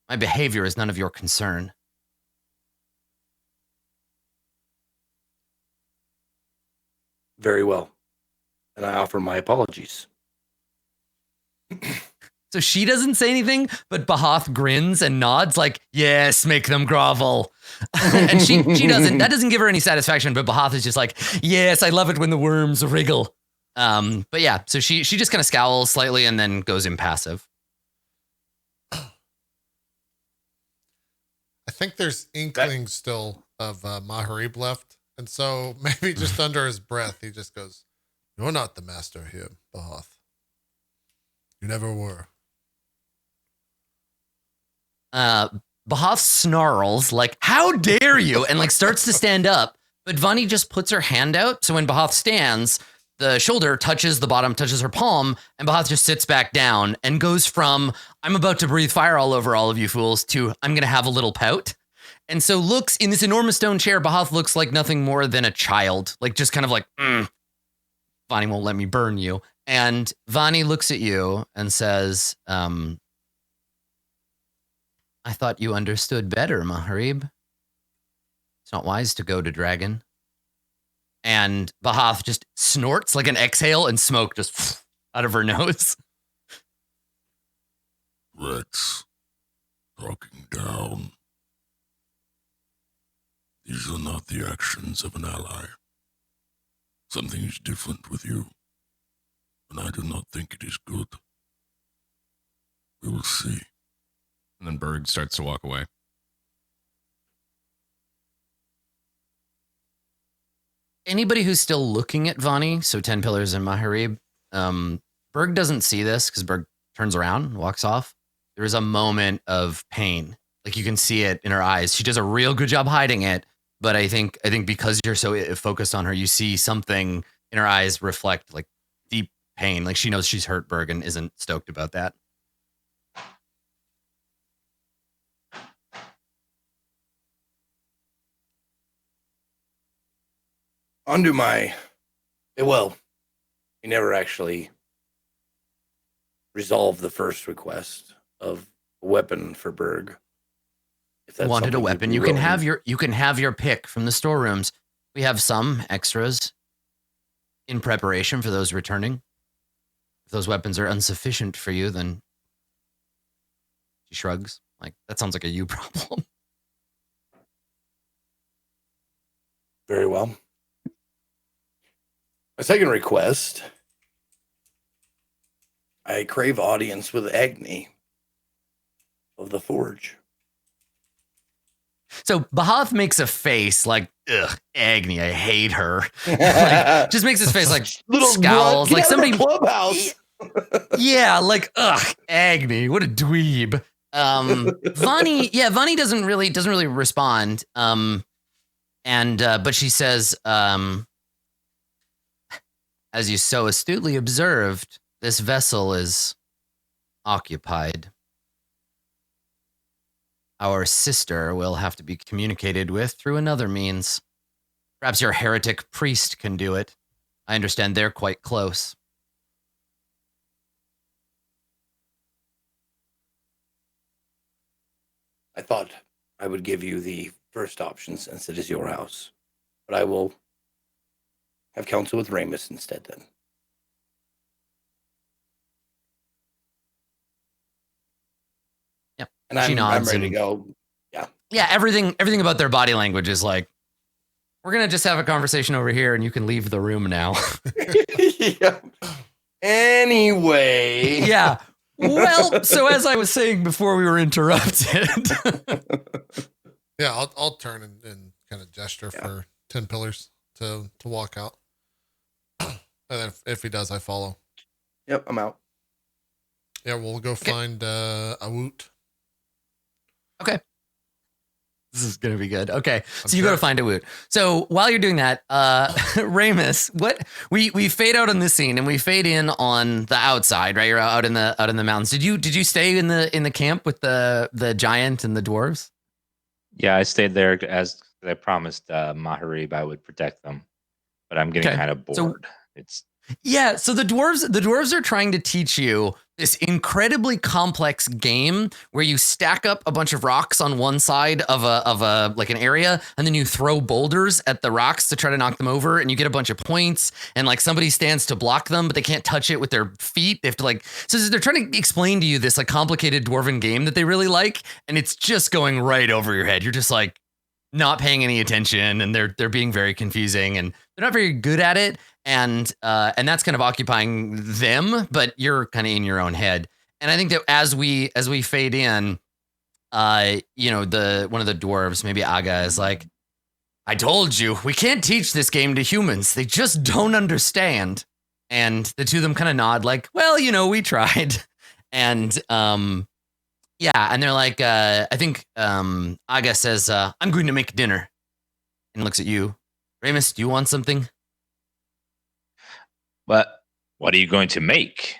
S2: My behavior is none of your concern.
S4: Very well. And I offer my apologies.
S2: So she doesn't say anything, but Bahath grins and nods like, yes, make them grovel. And she doesn't, that doesn't give her any satisfaction, but Bahath is just like, yes, I love it when the worms wriggle. But yeah, so she just kind of scowls slightly and then goes impassive.
S1: I think there's inkling still of Maharib left. And so maybe just under his breath, he just goes, you're not the master here, Bahath. You never were.
S2: Bahath snarls like, how dare you? And like starts to stand up. But Vani just puts her hand out. So when Bahath stands, the shoulder touches the bottom, touches her palm, and Bahath just sits back down and goes from, I'm about to breathe fire all over all of you fools, to I'm going to have a little pout. And so looks in this enormous stone chair, Bahath looks like nothing more than a child, like just kind of like, Vani won't let me burn you. And Vani looks at you and says, I thought you understood better, Maharib. It's not wise to go to dragon. And Bahath just snorts like an exhale and smoke just out of her nose.
S7: Let's talking down. These are not the actions of an ally. Something is different with you, and I do not think it is good. We will see.
S5: And then Berg starts to walk away.
S2: Anybody who's still looking at Vani, so 10 Pillars and Maharib, Berg doesn't see this because Berg turns around and walks off. There is a moment of pain. Like you can see it in her eyes. She does a real good job hiding it. But I think because you're so focused on her, you see something in her eyes reflect like deep pain. Like she knows she's hurt Berg and isn't stoked about that.
S4: Undo my... Well, we never actually resolved the first request of a weapon for Berg.
S2: If that's wanted a weapon, you can have your pick from the storerooms. We have some extras in preparation for those returning. If those weapons are insufficient for you, then she shrugs. Like, that sounds like a you problem.
S4: Very well. My second request, I crave audience with Agni of the Forge.
S2: So Bahath makes a face like, ugh, Agni, I hate her. Like, just makes his face like little scowls, like somebody
S4: clubhouse.
S2: Yeah, like, ugh, Agni, what a dweeb. Vani doesn't really respond. But she says, as you so astutely observed, this vessel is occupied. Our sister will have to be communicated with through another means. Perhaps your heretic priest can do it. I understand they're quite close.
S4: I thought I would give you the first option since it is your house. But I will have counsel with Ramus instead then.
S2: Yep.
S4: And I'm ready to go. Yeah.
S2: Yeah, everything about their body language is like, we're going to just have a conversation over here and you can leave the room now.
S4: Yeah. Anyway.
S2: Yeah. Well, so as I was saying before we were interrupted.
S1: Yeah, I'll turn and kind of gesture for 10 Pillars. to walk out. And then if he does, I follow.
S4: Yep, I'm out.
S1: Yeah, we'll go find a woot.
S2: Okay. This is going to be good. Okay. So you go to find a woot. So while you're doing that, Ramus, what we fade out on this scene and we fade in on the outside, right? You're out in the mountains. Did you stay in the camp with the giant and the dwarves?
S6: Yeah, I stayed there as I promised Maharib I would protect them. But I'm getting kind of bored.
S2: So the dwarves are trying to teach you this incredibly complex game where you stack up a bunch of rocks on one side of a like an area, and then you throw boulders at the rocks to try to knock them over, and you get a bunch of points, and like somebody stands to block them, but they can't touch it with their feet. They have to so they're trying to explain to you this like complicated dwarven game that they really like, and it's just going right over your head. You're just like not paying any attention, and they're being very confusing, and they're not very good at it. And that's kind of occupying them, but you're kind of in your own head. And I think that as we fade in, one of the dwarves, maybe Aga, is like, I told you, we can't teach this game to humans. They just don't understand. And the two of them kind of nod like, well, we tried. And and they're like, I think Aga says, I'm going to make dinner. And looks at you. Ramus, do you want something?
S6: But what are you going to make?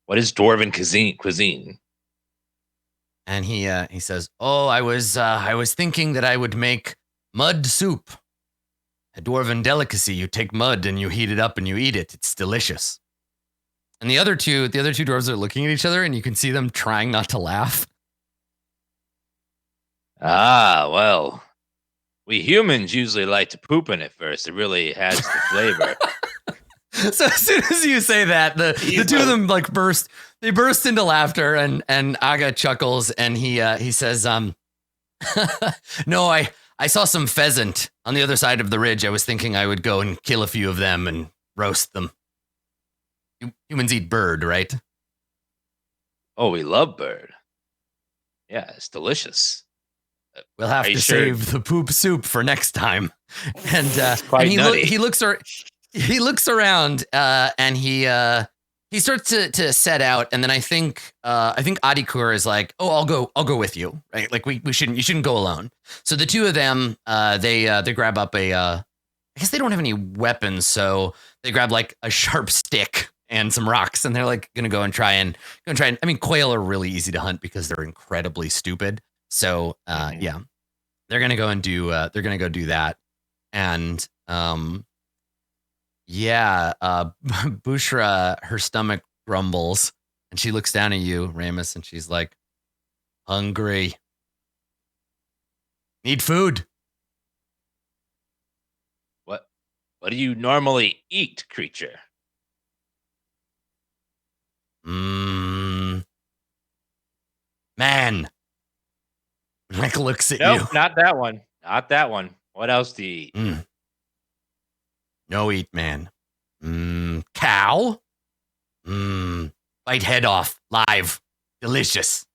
S6: What is dwarven cuisine?
S2: And he says, "Oh, I was thinking that I would make mud soup. A dwarven delicacy. You take mud and you heat it up and you eat it. It's delicious." And the other two dwarves are looking at each other, and you can see them trying not to laugh.
S6: Ah, well, we humans usually like to poop in it first. It really adds the flavor.
S2: So as soon as you say that, the two of them burst into laughter, and Aga chuckles, and he says, no, I saw some pheasant on the other side of the ridge. I was thinking I would go and kill a few of them and roast them. Humans eat bird, right?
S6: Oh, we love bird. Yeah, it's delicious.
S2: We'll have to save the poop soup for next time. And he looks around and he starts to set out, and then I think Adikur is like, "Oh, I'll go with you." Right? Like you shouldn't go alone. So the two of them they grab up I guess they don't have any weapons, so they grab like a sharp stick and some rocks, and they're like gonna go and try and I mean, quail are really easy to hunt because they're incredibly stupid. So they're gonna go do that. And Bushra, her stomach grumbles, and she looks down at you, Ramus, and she's like, hungry. Need food.
S6: What do you normally eat, creature?
S2: Man. Like looks at
S6: you.
S2: Nope,
S6: not that one. Not that one. What else do you eat?
S2: No eat, man. Cow. Bite head off, live, delicious.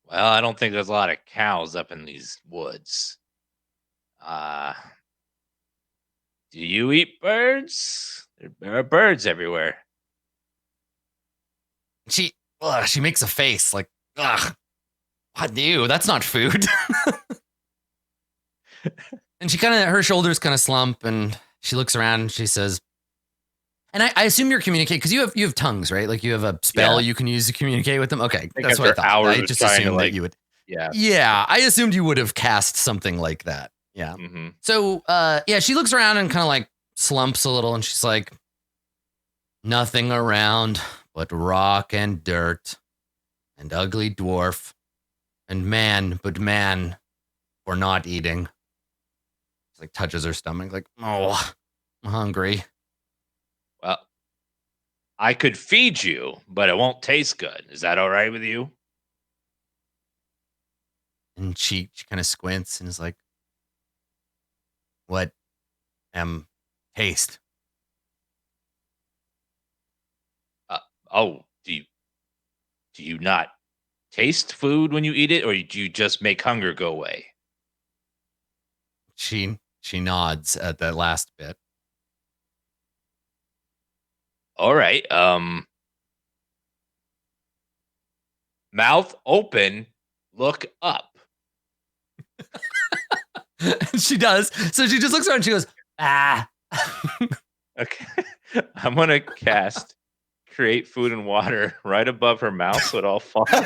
S6: Well, I don't think there's a lot of cows up in these woods. Do you eat birds? There are birds everywhere.
S2: She makes a face like, ugh, what do you? That's not food. And she her shoulders kind of slump, and she looks around and she says, and I assume you're communicating because you have tongues, right? Like you have a spell you can use to communicate with them. Okay, that's what I thought. I just assumed that you would. Yeah, I assumed you would have cast something like that. Yeah. Mm-hmm. So, she looks around and kind of like slumps a little, and she's like, nothing around but rock and dirt and ugly dwarf and man for not eating. She like touches her stomach like, oh, I'm hungry.
S6: Well, I could feed you, but it won't taste good. Is that all right with you?
S2: And she kind of squints and is like, what taste?
S6: Do you not taste food when you eat it, or do you just make hunger go away?
S2: She nods at that last bit.
S6: All right. Mouth open, look up.
S2: She does. So she just looks around and she goes, ah.
S6: Okay. I'm going to cast create food and water right above her mouth so it all falls.
S2: Yeah.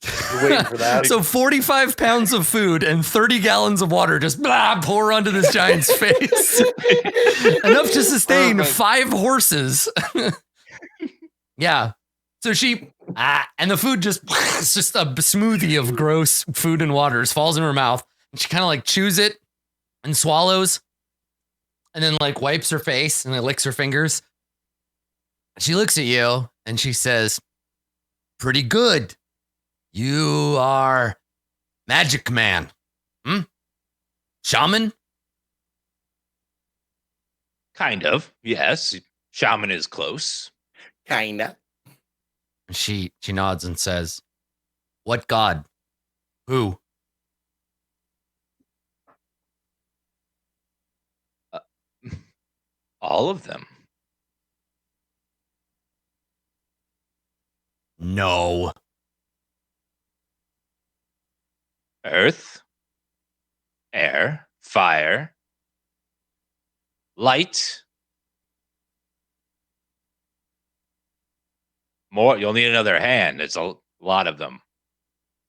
S4: You're waiting for that.
S2: So 45 pounds of food and 30 gallons of water just pour onto this giant's face. Enough to sustain 5 horses. Yeah. So she, and the food just, it's just a smoothie of gross food and waters falls in her mouth. And she kind of like chews it and swallows and then like wipes her face and then licks her fingers. She looks at you and she says, pretty good. You are magic man. Shaman?
S6: Kind of. Yes. Shaman is close.
S4: Kinda.
S2: She nods and says, what god? Who?
S6: All of them.
S2: No.
S6: Earth, air, fire, light. More, you'll need another hand. It's a lot of them.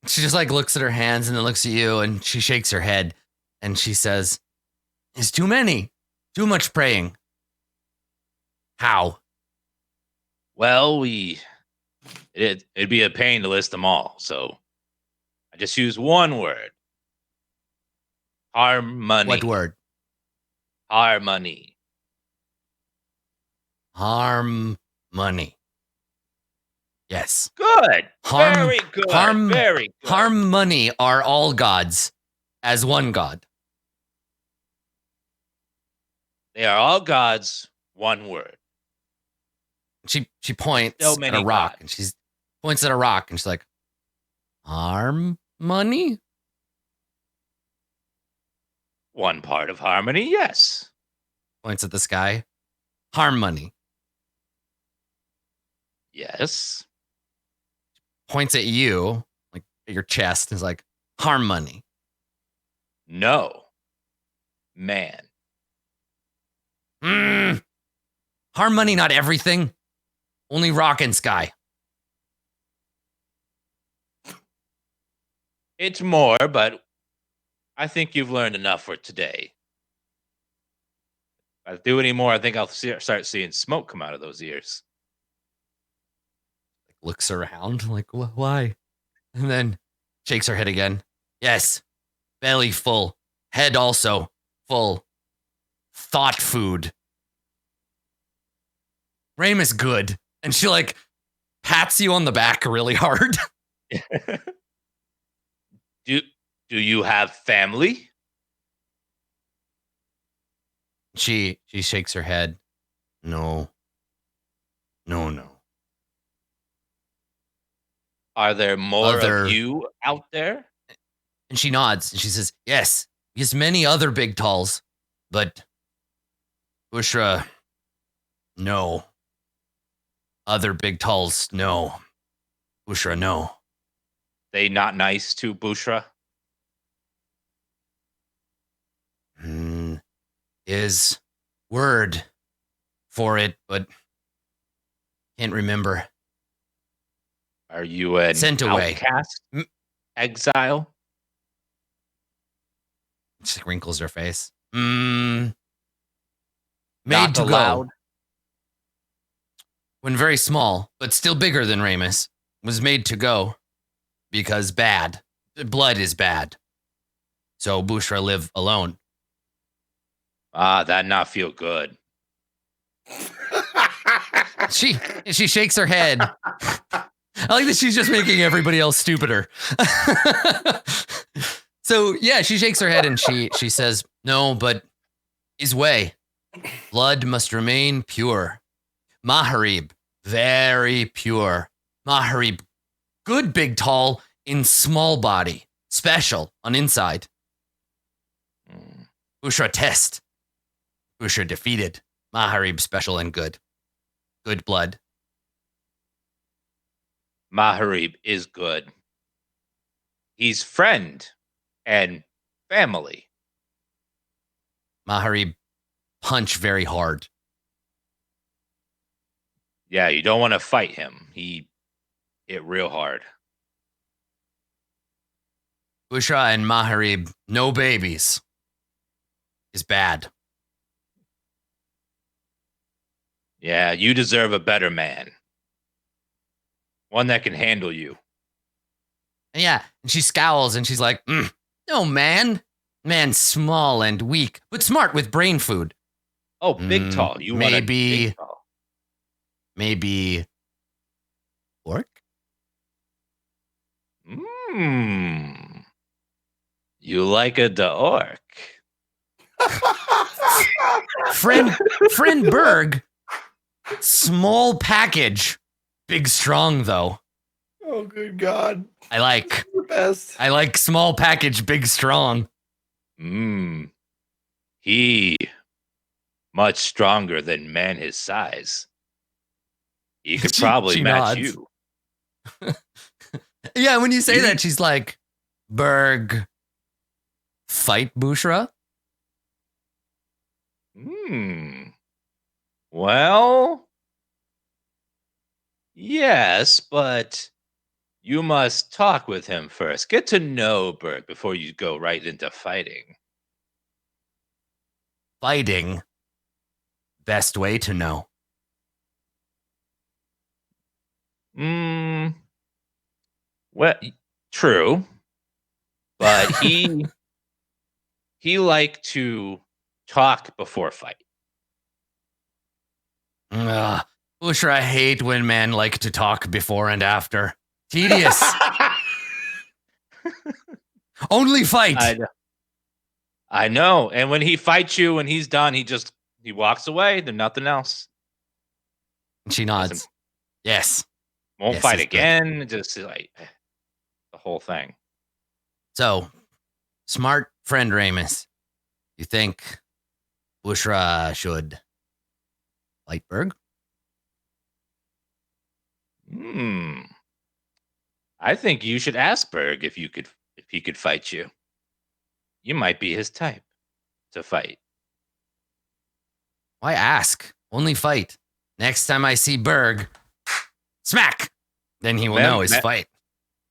S2: She just like looks at her hands and then looks at you and she shakes her head and she says, it's too many. Too much praying. How?
S6: Well, it'd be a pain to list them all, so I just use one word. Harmony.
S2: What word?
S6: Harmony.
S2: Harmony. Yes.
S6: Good. Very good. Very good.
S2: Harmony are all gods as one god.
S6: They are all gods, one word.
S2: She points at a rock and she points at a rock and she's like, harmony?
S6: One part of harmony, yes.
S2: Points at the sky. Harmony.
S6: Yes.
S2: Points at you, like at your chest, and is like, harmony.
S6: No. Man.
S2: Harmony, not everything. Only rock and sky.
S6: It's more, but I think you've learned enough for today. If I do any more, I think I'll start seeing smoke come out of those ears.
S2: Looks around like, why? And then shakes her head again. Yes. Belly full. Head also full. Thought food. Ramus good. And she like pats you on the back really hard.
S6: Do you have family?
S2: She shakes her head. No.
S6: Are there more of you out there?
S2: And she nods and she says, yes, many other big talls, but Bushra, no. Other big talls, no. Bushra, no.
S6: They not nice to Bushra?
S2: Is word for it, but can't remember.
S6: Are you an
S2: sent away?
S6: Outcast? Exile?
S2: She wrinkles her face. Made
S6: Not
S2: to
S6: allowed.
S2: go. When very small, but still bigger than Ramus, was made to go because bad. Blood is bad. So Bushra live alone.
S6: That not feel good.
S2: She shakes her head. I like that she's just making everybody else stupider. So yeah, she shakes her head and she says, no, but his way. Blood must remain pure. Maharib, very pure. Maharib, good big tall, in small body, special on inside. Bushra test. Bushra defeated. Maharib special and good. Good blood.
S6: Maharib is good. He's friend and family.
S2: Maharib punch very hard.
S6: Yeah, you don't want to fight him. He hit real hard.
S2: Bushra and Maharib, no babies. Is bad.
S6: Yeah, you deserve a better man. One that can handle you.
S2: And yeah, and she scowls and she's like, no, man. Man's small and weak, but smart with brain food.
S6: Oh, big tall. You want a big tall.
S2: Maybe orc?
S6: You like a da orc.
S2: Friend Berg. Small package. Big strong though.
S4: Oh, good God.
S2: I like
S4: the best.
S2: I like small package, big strong.
S6: He much stronger than man his size. He could probably match
S2: nods.
S6: you.
S2: Yeah, when you say that, she's like, Berg, fight Bushra?
S6: Well, yes, but you must talk with him first. Get to know Berg before you go right into fighting.
S2: Fighting? Best way to know.
S6: Well, true. But he liked to talk before fight.
S2: Bushra, I hate when men like to talk before and after. Tedious. Only fight.
S6: I know. And when he fights you, when he's done, he walks away. There's nothing else.
S2: She nods. Yes.
S6: Won't fight again. Good. Just like the whole thing.
S2: So, smart friend Ramus, you think Bushra should fight Berg?
S6: I think you should ask Berg if he could fight you. You might be his type to fight.
S2: Why ask? Only fight. Next time I see Berg, smack. Then he will know his fight.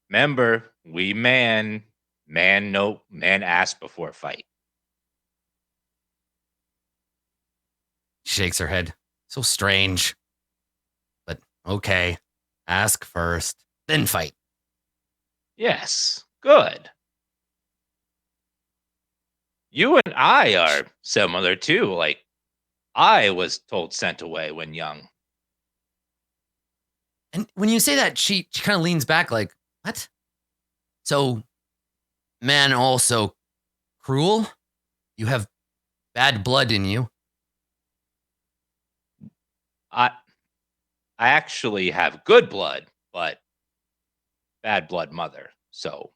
S6: Remember, we man ask before fight.
S2: She shakes her head. So strange. But okay. Ask first, then fight.
S6: Yes, good. You and I are similar too. Like, I was told sent away when young.
S2: And when you say that, she kind of leans back like, what? So, man also cruel? You have bad blood in you.
S6: I actually have good blood, but bad blood mother. So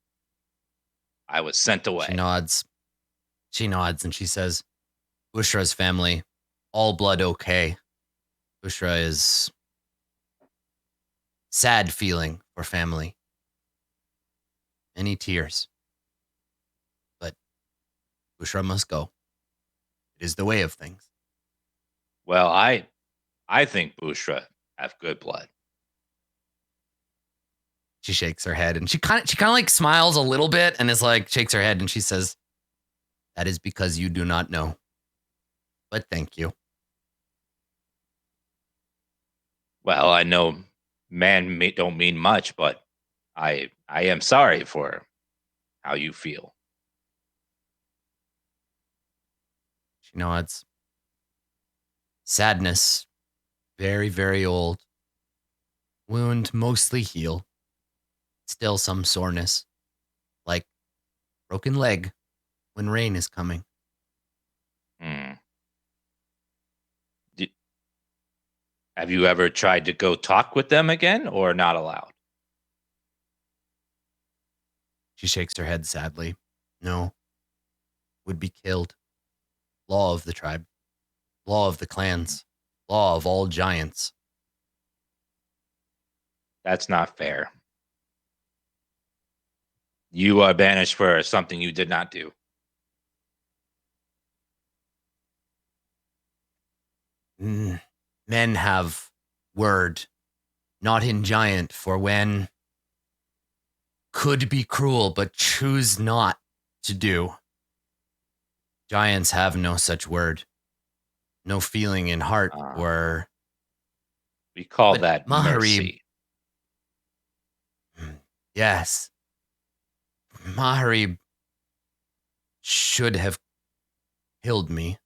S6: I was sent away.
S2: She nods and she says, Bushra's family, all blood okay. Bushra is sad feeling for family. Any tears. But Bushra must go. It is the way of things.
S6: Well, I think Bushra have good blood.
S2: She shakes her head and she kind of like smiles a little bit and is like, shakes her head and she says, that is because you do not know. But thank you.
S6: Well, I know man don't mean much, but I am sorry for how you feel.
S2: She nods. Sadness. Very, very old. Wound mostly heal. Still some soreness. Like broken leg when rain is coming.
S6: Have you ever tried to go talk with them again or not allowed?
S2: She shakes her head sadly. No. Would be killed. Law of the tribe. Law of the clans. Law of all giants.
S6: That's not fair. You are banished for something you did not do.
S2: Men have word, not in giant, for when could be cruel, but choose not to do. Giants have no such word, no feeling in heart, or
S6: we call that mercy.
S2: Yes, Maharib should have killed me,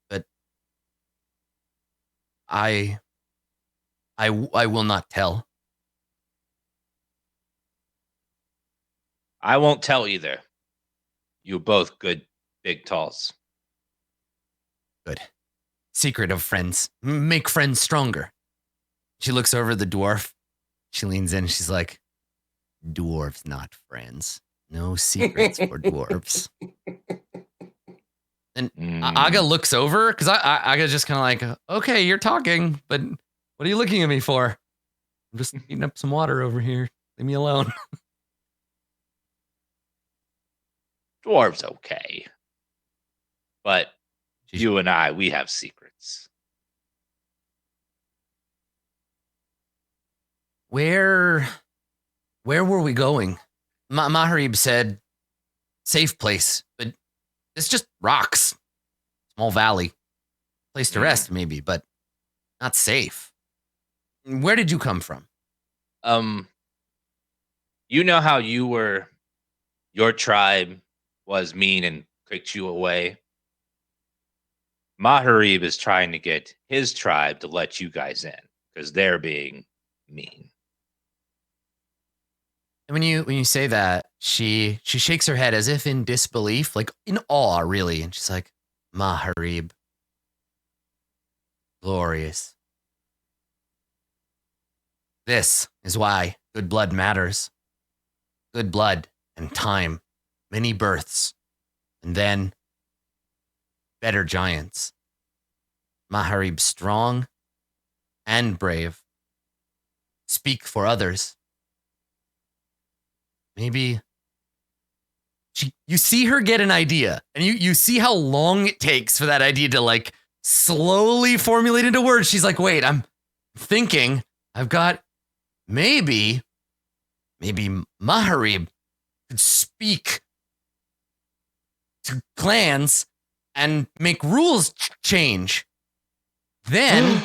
S2: but I will not tell.
S6: I won't tell either. You both good big talls.
S2: Good. Secret of friends. Make friends stronger. She looks over at the dwarf. She leans in. She's like, dwarves, not friends. No secrets for dwarves. And Aga looks over because Aga's just kind of like, okay, you're talking, but what are you looking at me for? I'm just eating up some water over here. Leave me alone.
S6: Dwarves okay. But you and I, we have secrets.
S2: Where were we going? Maharib said, safe place, but it's just rocks. Small valley. Place to rest, maybe, but not safe. Where did you come from?
S6: You know how your tribe was mean and kicked you away? Maharib is trying to get his tribe to let you guys in because they're being mean.
S2: And when you say that, she shakes her head as if in disbelief, like in awe, really. And she's like, Maharib. Glorious. This is why good blood matters. Good blood and time. Many births. And then better giants. Maharib strong and brave. Speak for others. Maybe you see her get an idea, and you see how long it takes for that idea to like slowly formulate into words. She's like, wait, I'm thinking I've got maybe Maharib could speak to clans and make rules change. Then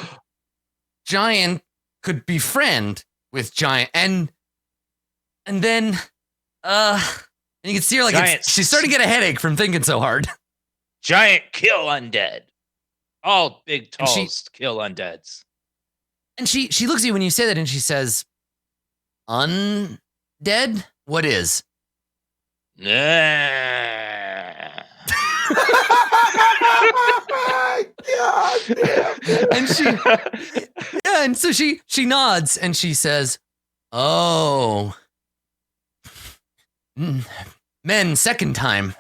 S2: giant could befriend with giant, and then and you can see her like she's starting to get a headache from thinking so hard.
S6: Giant kill undead. All big talls kill undeads.
S2: And she looks at you when you say that, and she says, "Undead? What is?"
S4: God damn.
S2: And so she nods and she says, "Oh, men, second time.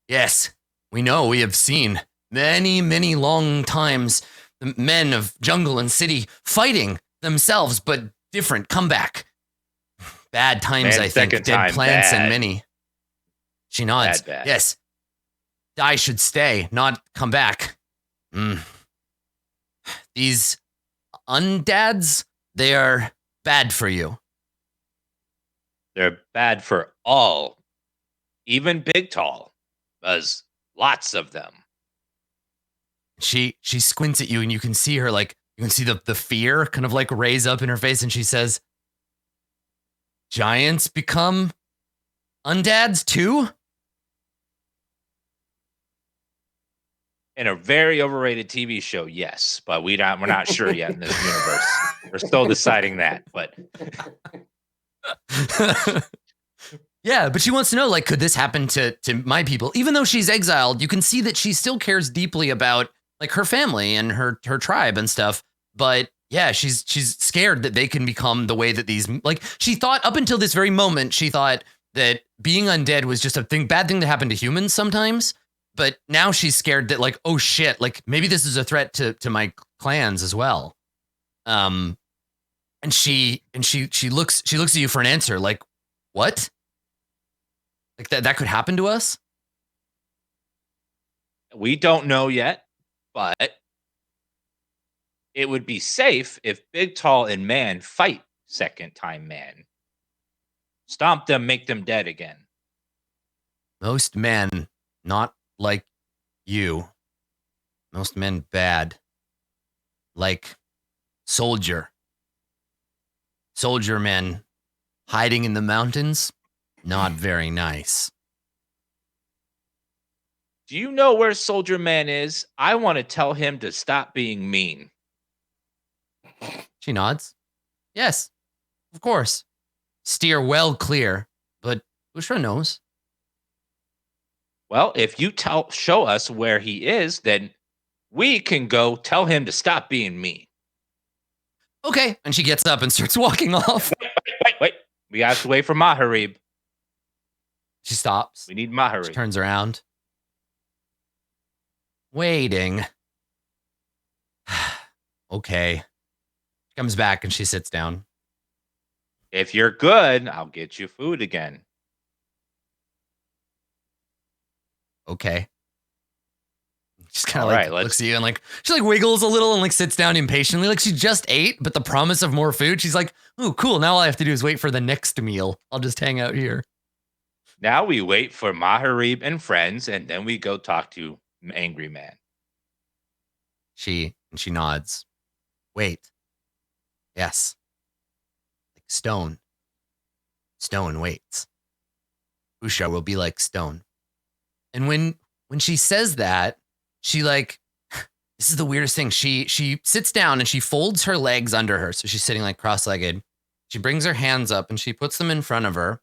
S2: Yes, we know, we have seen many long times the men of jungle and city fighting themselves, but different comeback. Bad times, I think. Dead plants and many." She nods. Bad. Yes. I should stay, not come back. These undads, they are bad for you.
S6: They're bad for all, even big tall. There's lots of them.
S2: She squints at you, and you can see her like you can see the fear kind of like raise up in her face, and she says, "Giants become undads too?"
S6: In a very overrated TV show, yes, but we're not sure yet in this universe. We're still deciding that, but
S2: yeah, but she wants to know, like, could this happen to my people? Even though she's exiled, you can see that she still cares deeply about like her family and her tribe and stuff. But she's scared that they can become the way that these, like, she thought up until this very moment, she thought that being undead was just bad thing to happen to humans sometimes. But now she's scared that, like, oh shit, like maybe this is a threat to my clans as well. And she looks at you for an answer, like, what? Like that could happen to us?
S6: We don't know yet, but it would be safe if Big, Tall, and Man fight second time man. Stomp them, make them dead again.
S2: Most men not like you. Most men bad. Like soldier men hiding in the mountains, not very nice.
S6: Do you know where Soldier Man is? I want to tell him to stop being mean.
S2: She nods. Yes, of course. Steer well clear, but Bushra knows.
S6: Well, if you show us where he is, then we can go tell him to stop being mean.
S2: Okay. And she gets up and starts walking off.
S6: Wait. We have to wait for Maharib.
S2: She stops.
S6: We need Maharib.
S2: She turns around. Waiting. Okay. She comes back and she sits down.
S6: If you're good, I'll get you food again.
S2: Okay. She's kind of looks at you and like she like wiggles a little and like sits down impatiently, like she just ate, but the promise of more food, she's like, "Oh, cool! Now all I have to do is wait for the next meal. I'll just hang out here."
S6: Now we wait for Maharib and friends, and then we go talk to Angry Man.
S2: She nods. Wait. Yes. Like stone. Stone waits. Bushra will be like stone. And when she says that, she like, this is the weirdest thing. She sits down and she folds her legs under her. So she's sitting like cross-legged. She brings her hands up and she puts them in front of her.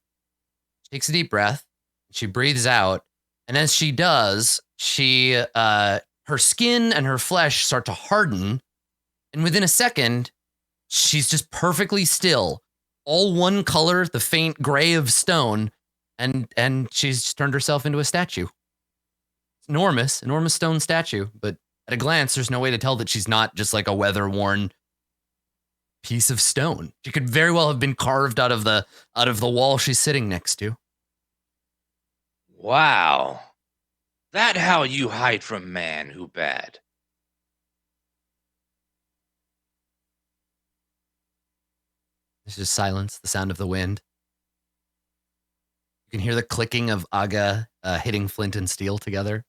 S2: She takes a deep breath. She breathes out. And as she does, her skin and her flesh start to harden. And within a second, she's just perfectly still. All one color, the faint gray of stone. And she's turned herself into a statue. Enormous stone statue, but at a glance, there's no way to tell that she's not just like a weather-worn piece of stone. She could very well have been carved out of the wall she's sitting next to.
S6: Wow. That how you hide from man, who bad.
S2: There's just silence, the sound of the wind. You can hear the clicking of Aga hitting flint and steel together.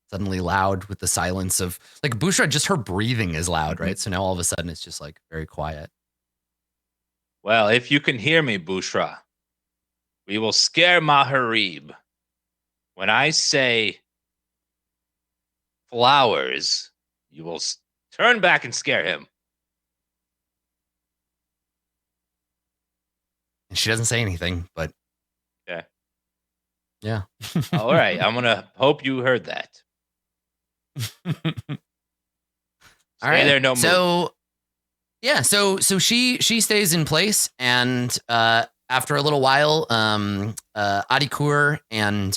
S2: Suddenly loud with the silence of like Bushra, just her breathing is loud, right? So now all of a sudden it's just like very quiet.
S6: Well, if you can hear me, Bushra, we will scare Maharib. When I say flowers, you will turn back and scare him.
S2: And she doesn't say anything, but
S6: okay.
S2: Yeah.
S6: All right. I'm going to hope you heard that.
S2: All right.
S6: There, no move.
S2: So she stays in place, and after a little while, Adikur and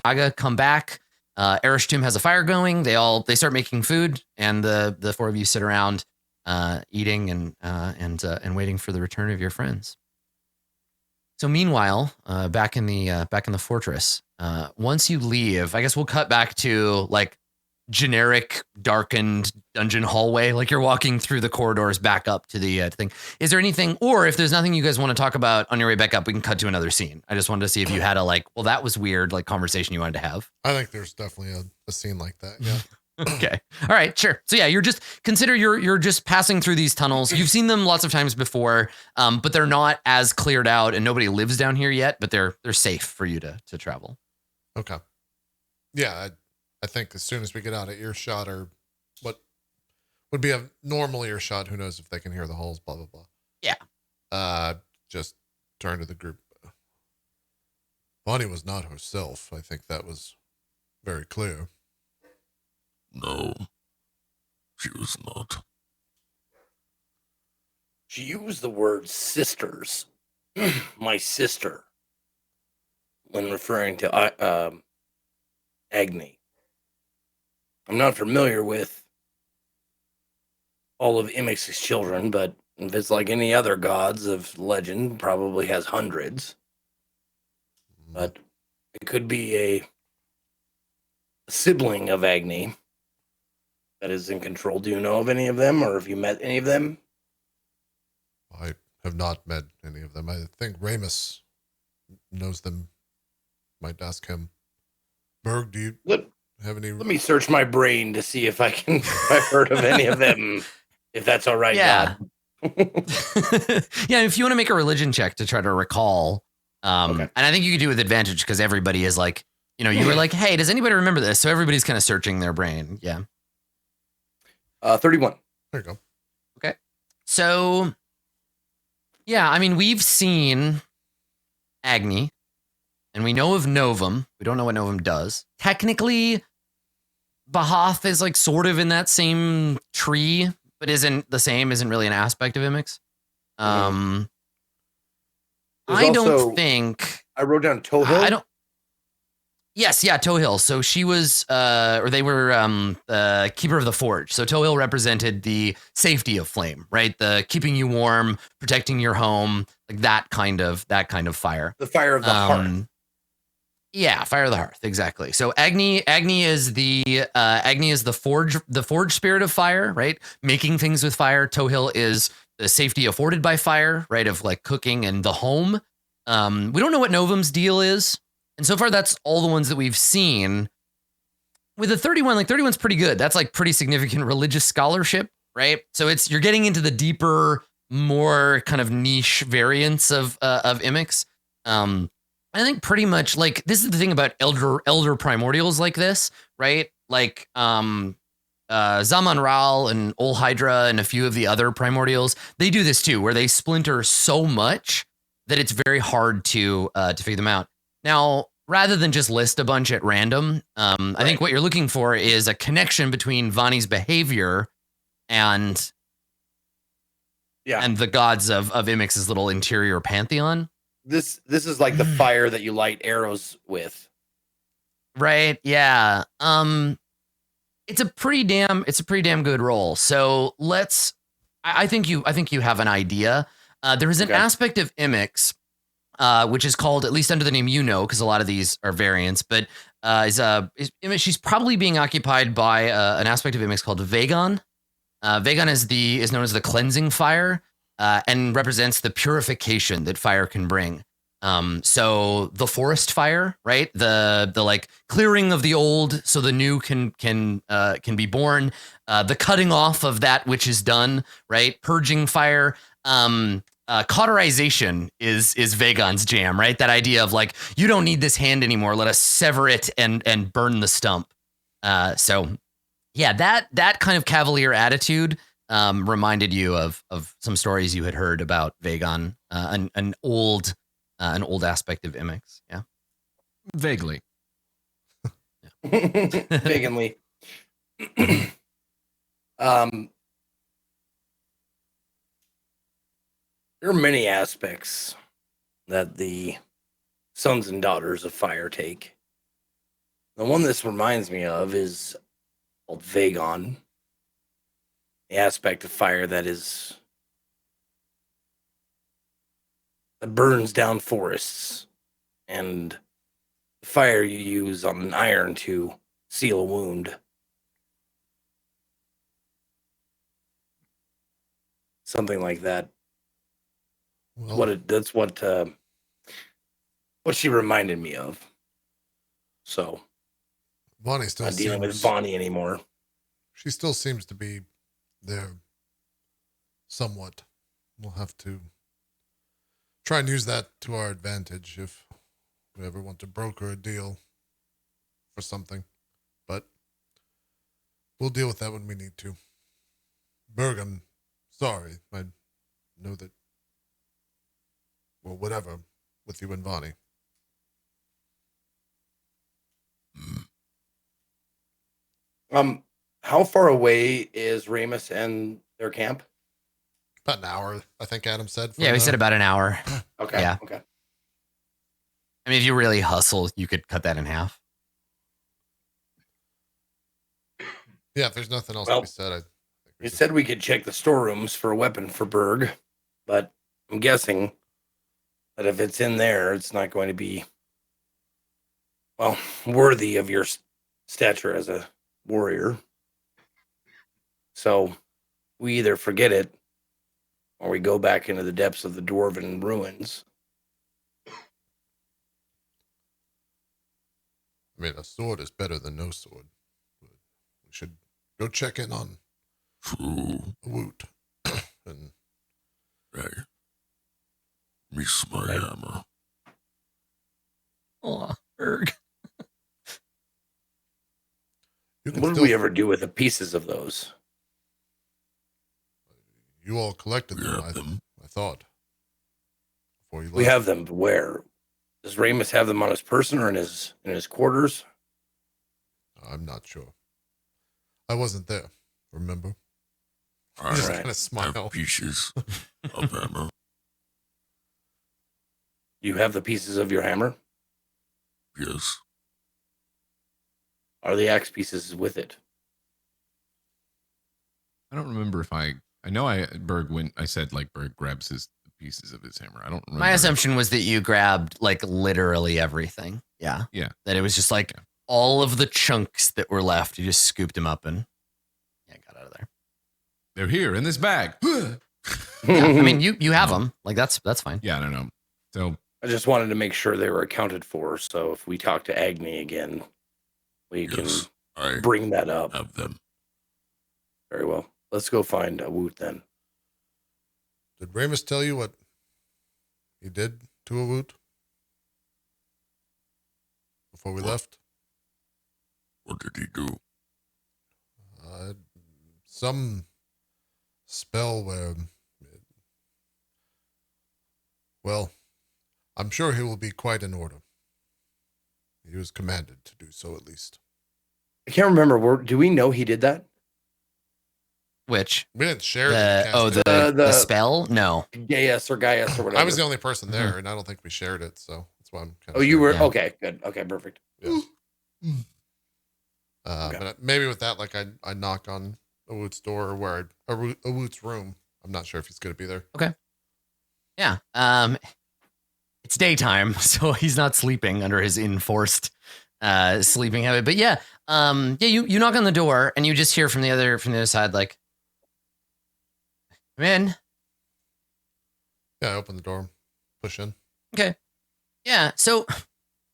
S2: Aga come back. Erishtum has a fire going. They start making food, and the four of you sit around eating and waiting for the return of your friends. So meanwhile, back in the fortress, once you leave, I guess we'll cut back to like generic darkened dungeon hallway, like you're walking through the corridors back up to the thing. Is there anything, or if there's nothing you guys want to talk about on your way back up, we can cut to another scene. I just wanted to see if you had a like, well, that was weird, like conversation you wanted to have.
S1: I think there's definitely a scene like that. Yeah.
S2: Okay. All right. Sure. So yeah, you're just passing through these tunnels. You've seen them lots of times before, but they're not as cleared out, and nobody lives down here yet. But they're safe for you to travel.
S1: Okay. Yeah, I think as soon as we get out of earshot, or what would be a normal earshot, who knows if they can hear the halls, blah blah blah.
S2: Yeah.
S1: Just turn to the group. Bonnie was not herself. I think that was very clear.
S7: No, she was not.
S4: She used the word sisters, my sister, when referring to Agni. I'm not familiar with all of Imix's children, but if it's like any other gods of legend, probably has hundreds. But it could be a sibling of Agni that is in control. Do you know of any of them, or have you met any of them?
S1: I have not met any of them. I think Ramus knows them. Might ask him. Berg, do you have any?
S4: Let me search my brain to see if I've heard of any of them. If that's all right,
S2: yeah. Yeah, if you want to make a religion check to try to recall, and I think you could do it with advantage because everybody is like, you were like, hey, does anybody remember this? So everybody's kind of searching their brain. Yeah.
S4: 31.
S1: There you go.
S2: Okay. So, yeah, I mean, we've seen Agni, and we know of Novum. We don't know what Novum does. Technically, Bahath is like sort of in that same tree, but isn't the same, isn't really an aspect of Imix. I don't think...
S4: I wrote down Tohill.
S2: I don't... Yes, yeah, Tohill. So she was, or they were keeper of the forge. So Tohill represented the safety of flame, right? The keeping you warm, protecting your home, like that kind of fire.
S4: The fire of the hearth.
S2: Yeah, fire of the hearth, exactly. So Agni is the forge spirit of fire, right? Making things with fire. Tohill is the safety afforded by fire, right? Of like cooking and the home. We don't know what Novum's deal is. And so far, that's all the ones that we've seen. With a 31, like 31's pretty good. That's like pretty significant religious scholarship, right? So you're getting into the deeper, more kind of niche variants of Imix. I think pretty much like this is the thing about elder primordials like this, right? Like Zaman Ral and Ol Hydra and a few of the other primordials, they do this too, where they splinter so much that it's very hard to figure them out. Now, rather than just list a bunch at random, I think what you're looking for is a connection between Vani's behavior and the gods of Imix's little interior pantheon.
S4: This is like the fire that you light arrows with.
S2: Right, yeah. It's a pretty damn good roll. So I think you have an idea. There is an aspect of Imix which is called, at least under the name because a lot of these are variants, but she's probably being occupied by an aspect of Imix called Vagon. Vagon is known as the cleansing fire and represents the purification that fire can bring. So the forest fire, right? The like clearing of the old so the new can be born. The cutting off of that which is done, right? Purging fire. Cauterization is Vagon's jam, right? That idea of like, you don't need this hand anymore. Let us sever it and burn the stump. So yeah, that kind of cavalier attitude reminded you of some stories you had heard about Vagon, an old aspect of Imix. Yeah,
S5: vaguely.
S4: Vaguely. There are many aspects that the sons and daughters of fire take. The one this reminds me of is called Vagon. The aspect of fire that burns down forests, and the fire you use on an iron to seal a wound. Something like that. Well, that's what she reminded me of. So,
S1: Bonnie still
S4: not dealing with Bonnie anymore.
S1: She still seems to be there somewhat. We'll have to try and use that to our advantage if we ever want to broker a deal for something. But we'll deal with that when we need to. Berg, I'm sorry. I know that, well, whatever, with you and Bonnie.
S4: How far away is Ramus and their camp?
S1: About an hour, I think Adam said.
S2: Yeah, we said about an hour.
S4: Okay.
S2: Yeah.
S4: Okay.
S2: I mean, if you really hustle, you could cut that in half.
S1: Yeah, if there's nothing else to be said, I think
S4: you said we could check the storerooms for a weapon for Berg, but I'm guessing that if it's in there, it's not going to be, well, worthy of your stature as a warrior. So we either forget it or we go back into the depths of the dwarven ruins.
S1: I mean, a sword is better than no sword. We should go check in on Woot. And
S7: right. Miss my hammer.
S2: Oh, Berg.
S4: What did we ever do with the pieces of those?
S1: You all collected them, I thought. Before you left.
S4: We have them, but where? Does Ramus have them on his person or in his quarters?
S1: I'm not sure. I wasn't there, remember?
S7: I
S1: just kind of smile.
S7: have pieces of hammer.
S4: You have the pieces of your hammer?
S7: Yes.
S4: Are the axe pieces with it?
S5: I don't remember if I know Berg said like Berg grabs the pieces of his hammer. I don't remember.
S2: My assumption was that you grabbed like literally everything. Yeah.
S5: Yeah.
S2: That it was just like all of the chunks that were left. You just scooped them up and got out of there.
S5: They're here in this bag.
S2: Yeah, I mean, you have them. Like that's fine.
S5: Yeah, I don't know. So
S4: I just wanted to make sure they were accounted for. So if we talk to Agni again, we can bring that up.
S7: Have them.
S4: Very well. Let's go find a Woot then.
S1: Did Ramus tell you what he did to a Woot before we left?
S7: What did he do?
S1: Some spell where, well, I'm sure he will be quite in order. He was commanded to do so, at least.
S4: I can't remember. Do we know he did that?
S2: Which?
S1: We didn't share
S2: the spell? No.
S4: Gaius or whatever.
S1: I was the only person there, and I don't think we shared it, so that's why I'm kind of.
S4: Oh, you were? Yeah. Okay, good. Okay, perfect.
S1: Yeah. But maybe with that, like I knock on a Woot's door or a Woot's room. I'm not sure if he's going to be there.
S2: Okay. Yeah. It's daytime, so he's not sleeping under his enforced sleeping habit. But yeah, you knock on the door and you just hear from the other side, like, come in.
S1: Yeah, I open the door, push in.
S2: Okay. Yeah. So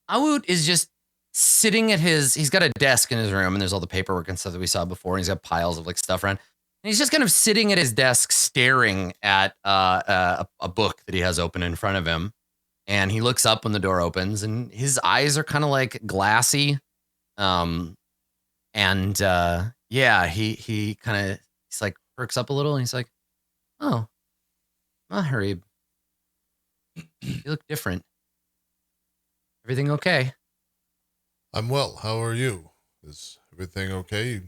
S2: Awoot is just sitting at he's got a desk in his room and there's all the paperwork and stuff that we saw before. And he's got piles of like stuff around. And he's just kind of sitting at his desk staring at a book that he has open in front of him. And he looks up when the door opens and his eyes are kind of like glassy. He kind of, he's like perks up a little and he's like, oh, Maharib, you look different. Everything okay?
S1: I'm well. How are you? Is everything okay? You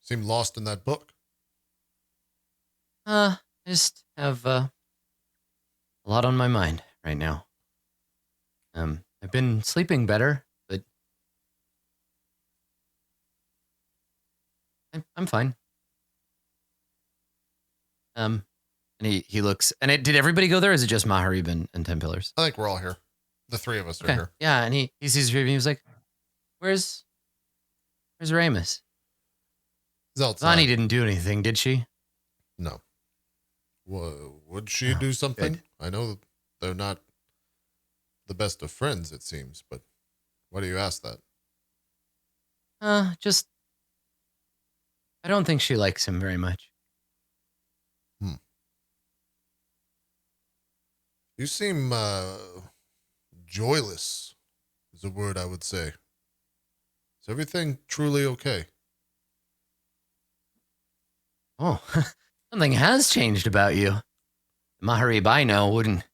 S1: seem lost in that book.
S2: I just have a lot on my mind right now. I've been sleeping better, but I'm fine. And he looks, and did everybody go there? Or is it just Maharib and 10 Pillars?
S1: I think we're all here. The three of us are here.
S2: Yeah, and he sees you and he was like, Where's Ramus? Vonnie didn't do anything, did she?
S1: No. Would she do something? Good. I know they're not the best of friends, it seems, but why do you ask that?
S2: Just I don't think she likes him very much.
S1: You seem joyless is a word I would say. Is everything truly okay?
S2: Oh, something has changed about you. Maharib I know wouldn't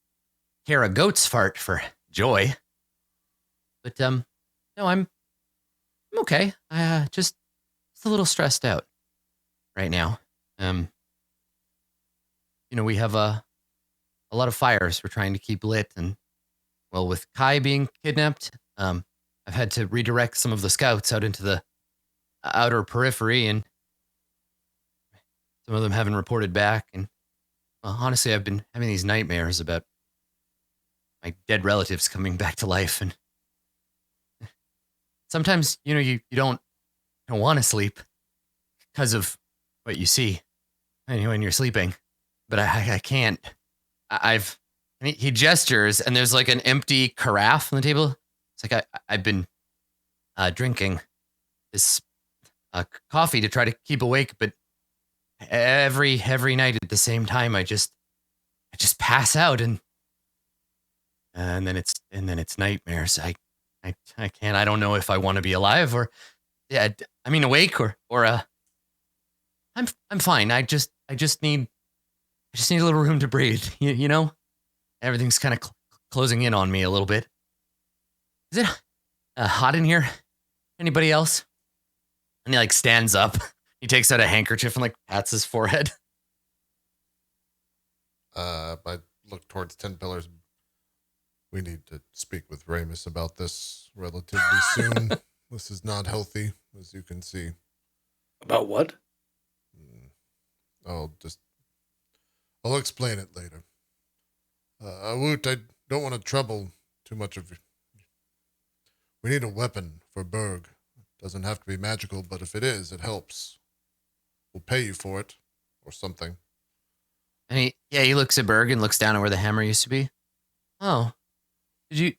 S2: care a goat's fart for joy. But no, I'm okay. I just a little stressed out right now. we have a lot of fires we're trying to keep lit. And, well, with Kai being kidnapped, I've had to redirect some of the scouts out into the outer periphery, and some of them haven't reported back. And, well, honestly, I've been having these nightmares about my dead relatives coming back to life. And sometimes, you don't want to sleep because of what you see when you're sleeping, but I can't. He gestures, and there's like an empty carafe on the table. It's like I've been drinking this coffee to try to keep awake, but every night at the same time, I just pass out, and then it's nightmares. I can't. I don't know if I want to be alive or, awake or I'm fine. I just need a little room to breathe. Everything's kind of closing in on me a little bit. Is it hot in here? Anybody else? And he stands up. He takes out a handkerchief and pats his forehead.
S1: I look towards 10 Pillars. We need to speak with Ramus about this relatively soon. This is not healthy, as you can see.
S4: About what?
S1: I'll explain it later. Woot, I don't want to trouble too much of you. We need a weapon for Berg. It doesn't have to be magical, but if it is, it helps. We'll pay you for it, or something.
S2: And he looks at Berg and looks down at where the hammer used to be. Oh, did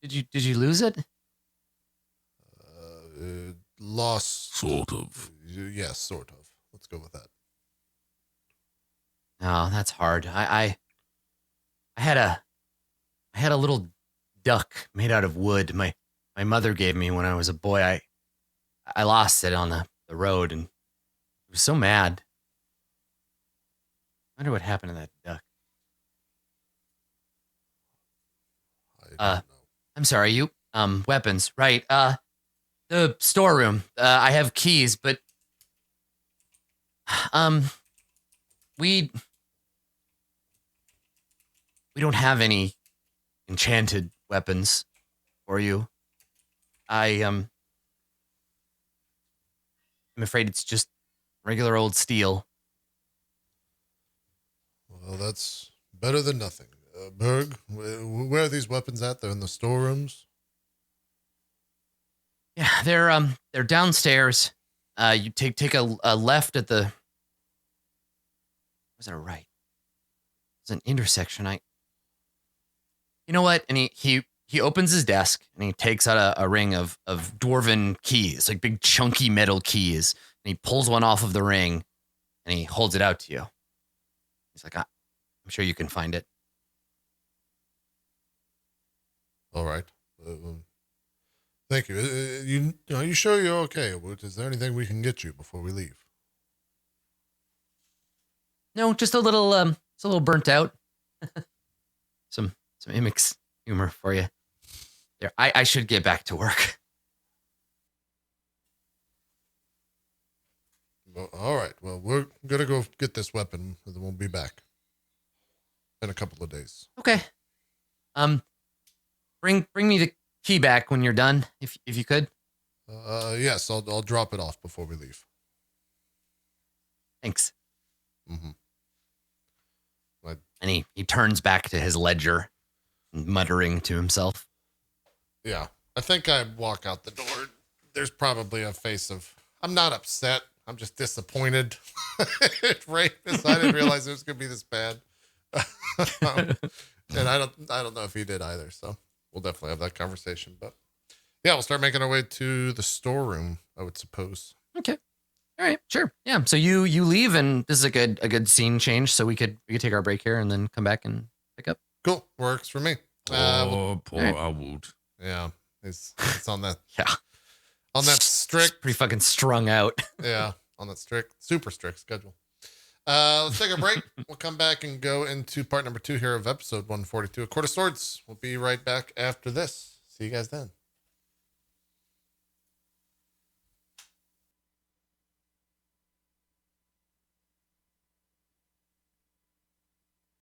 S2: you lose it?
S1: Lost.
S7: Sort of.
S1: Yes, sort of. Let's go with that.
S2: Oh, that's hard. I had a little duck made out of wood. My mother gave me when I was a boy. I lost it on the road and I was so mad. I wonder what happened to that duck.
S1: I don't know.
S2: I'm sorry, you weapons, right? The storeroom. I have keys, but we don't have any enchanted weapons for you. I'm afraid it's just regular old steel.
S1: Well, that's better than nothing. Berg, where are these weapons at? They're in the storerooms?
S2: Yeah, they're downstairs. You take a left at the. Was it a right? It's an intersection. You know what? And he opens his desk and he takes out a ring of dwarven keys, like big chunky metal keys. And he pulls one off of the ring and he holds it out to you. He's like, I'm sure you can find it.
S1: All right. Thank you. Are you sure you're okay? Is there anything we can get you before we leave?
S2: No, just a little. It's a little burnt out. some Imix humor for you. There, I should get back to work.
S1: Well, all right. Well, we're gonna go get this weapon, and then we'll be back in a couple of days.
S2: Okay. Bring me the key back when you're done, if you could.
S1: Yes, I'll drop it off before we leave.
S2: Thanks.
S1: Mm-hmm.
S2: And he turns back to his ledger, muttering to himself.
S1: Yeah, I think I walk out the door. There's probably a face of, I'm not upset. I'm just disappointed. Right? I didn't realize it was going to be this bad. And I don't know if he did either. So we'll definitely have that conversation. But yeah, we'll start making our way to the storeroom, I would suppose.
S2: Okay. All right. Sure. Yeah. So you leave, and this is a good scene change. So we could take our break here and then come back and pick up.
S1: Cool. Works for me.
S7: Poor Woot.
S1: Yeah. It's on that.
S2: Yeah.
S1: On that strict.
S2: Pretty fucking strung out.
S1: Yeah. On that super strict schedule. Let's take a break. We'll come back and go into part number 2 here of episode 142 of Court of Swords. We'll be right back after this. See you guys then.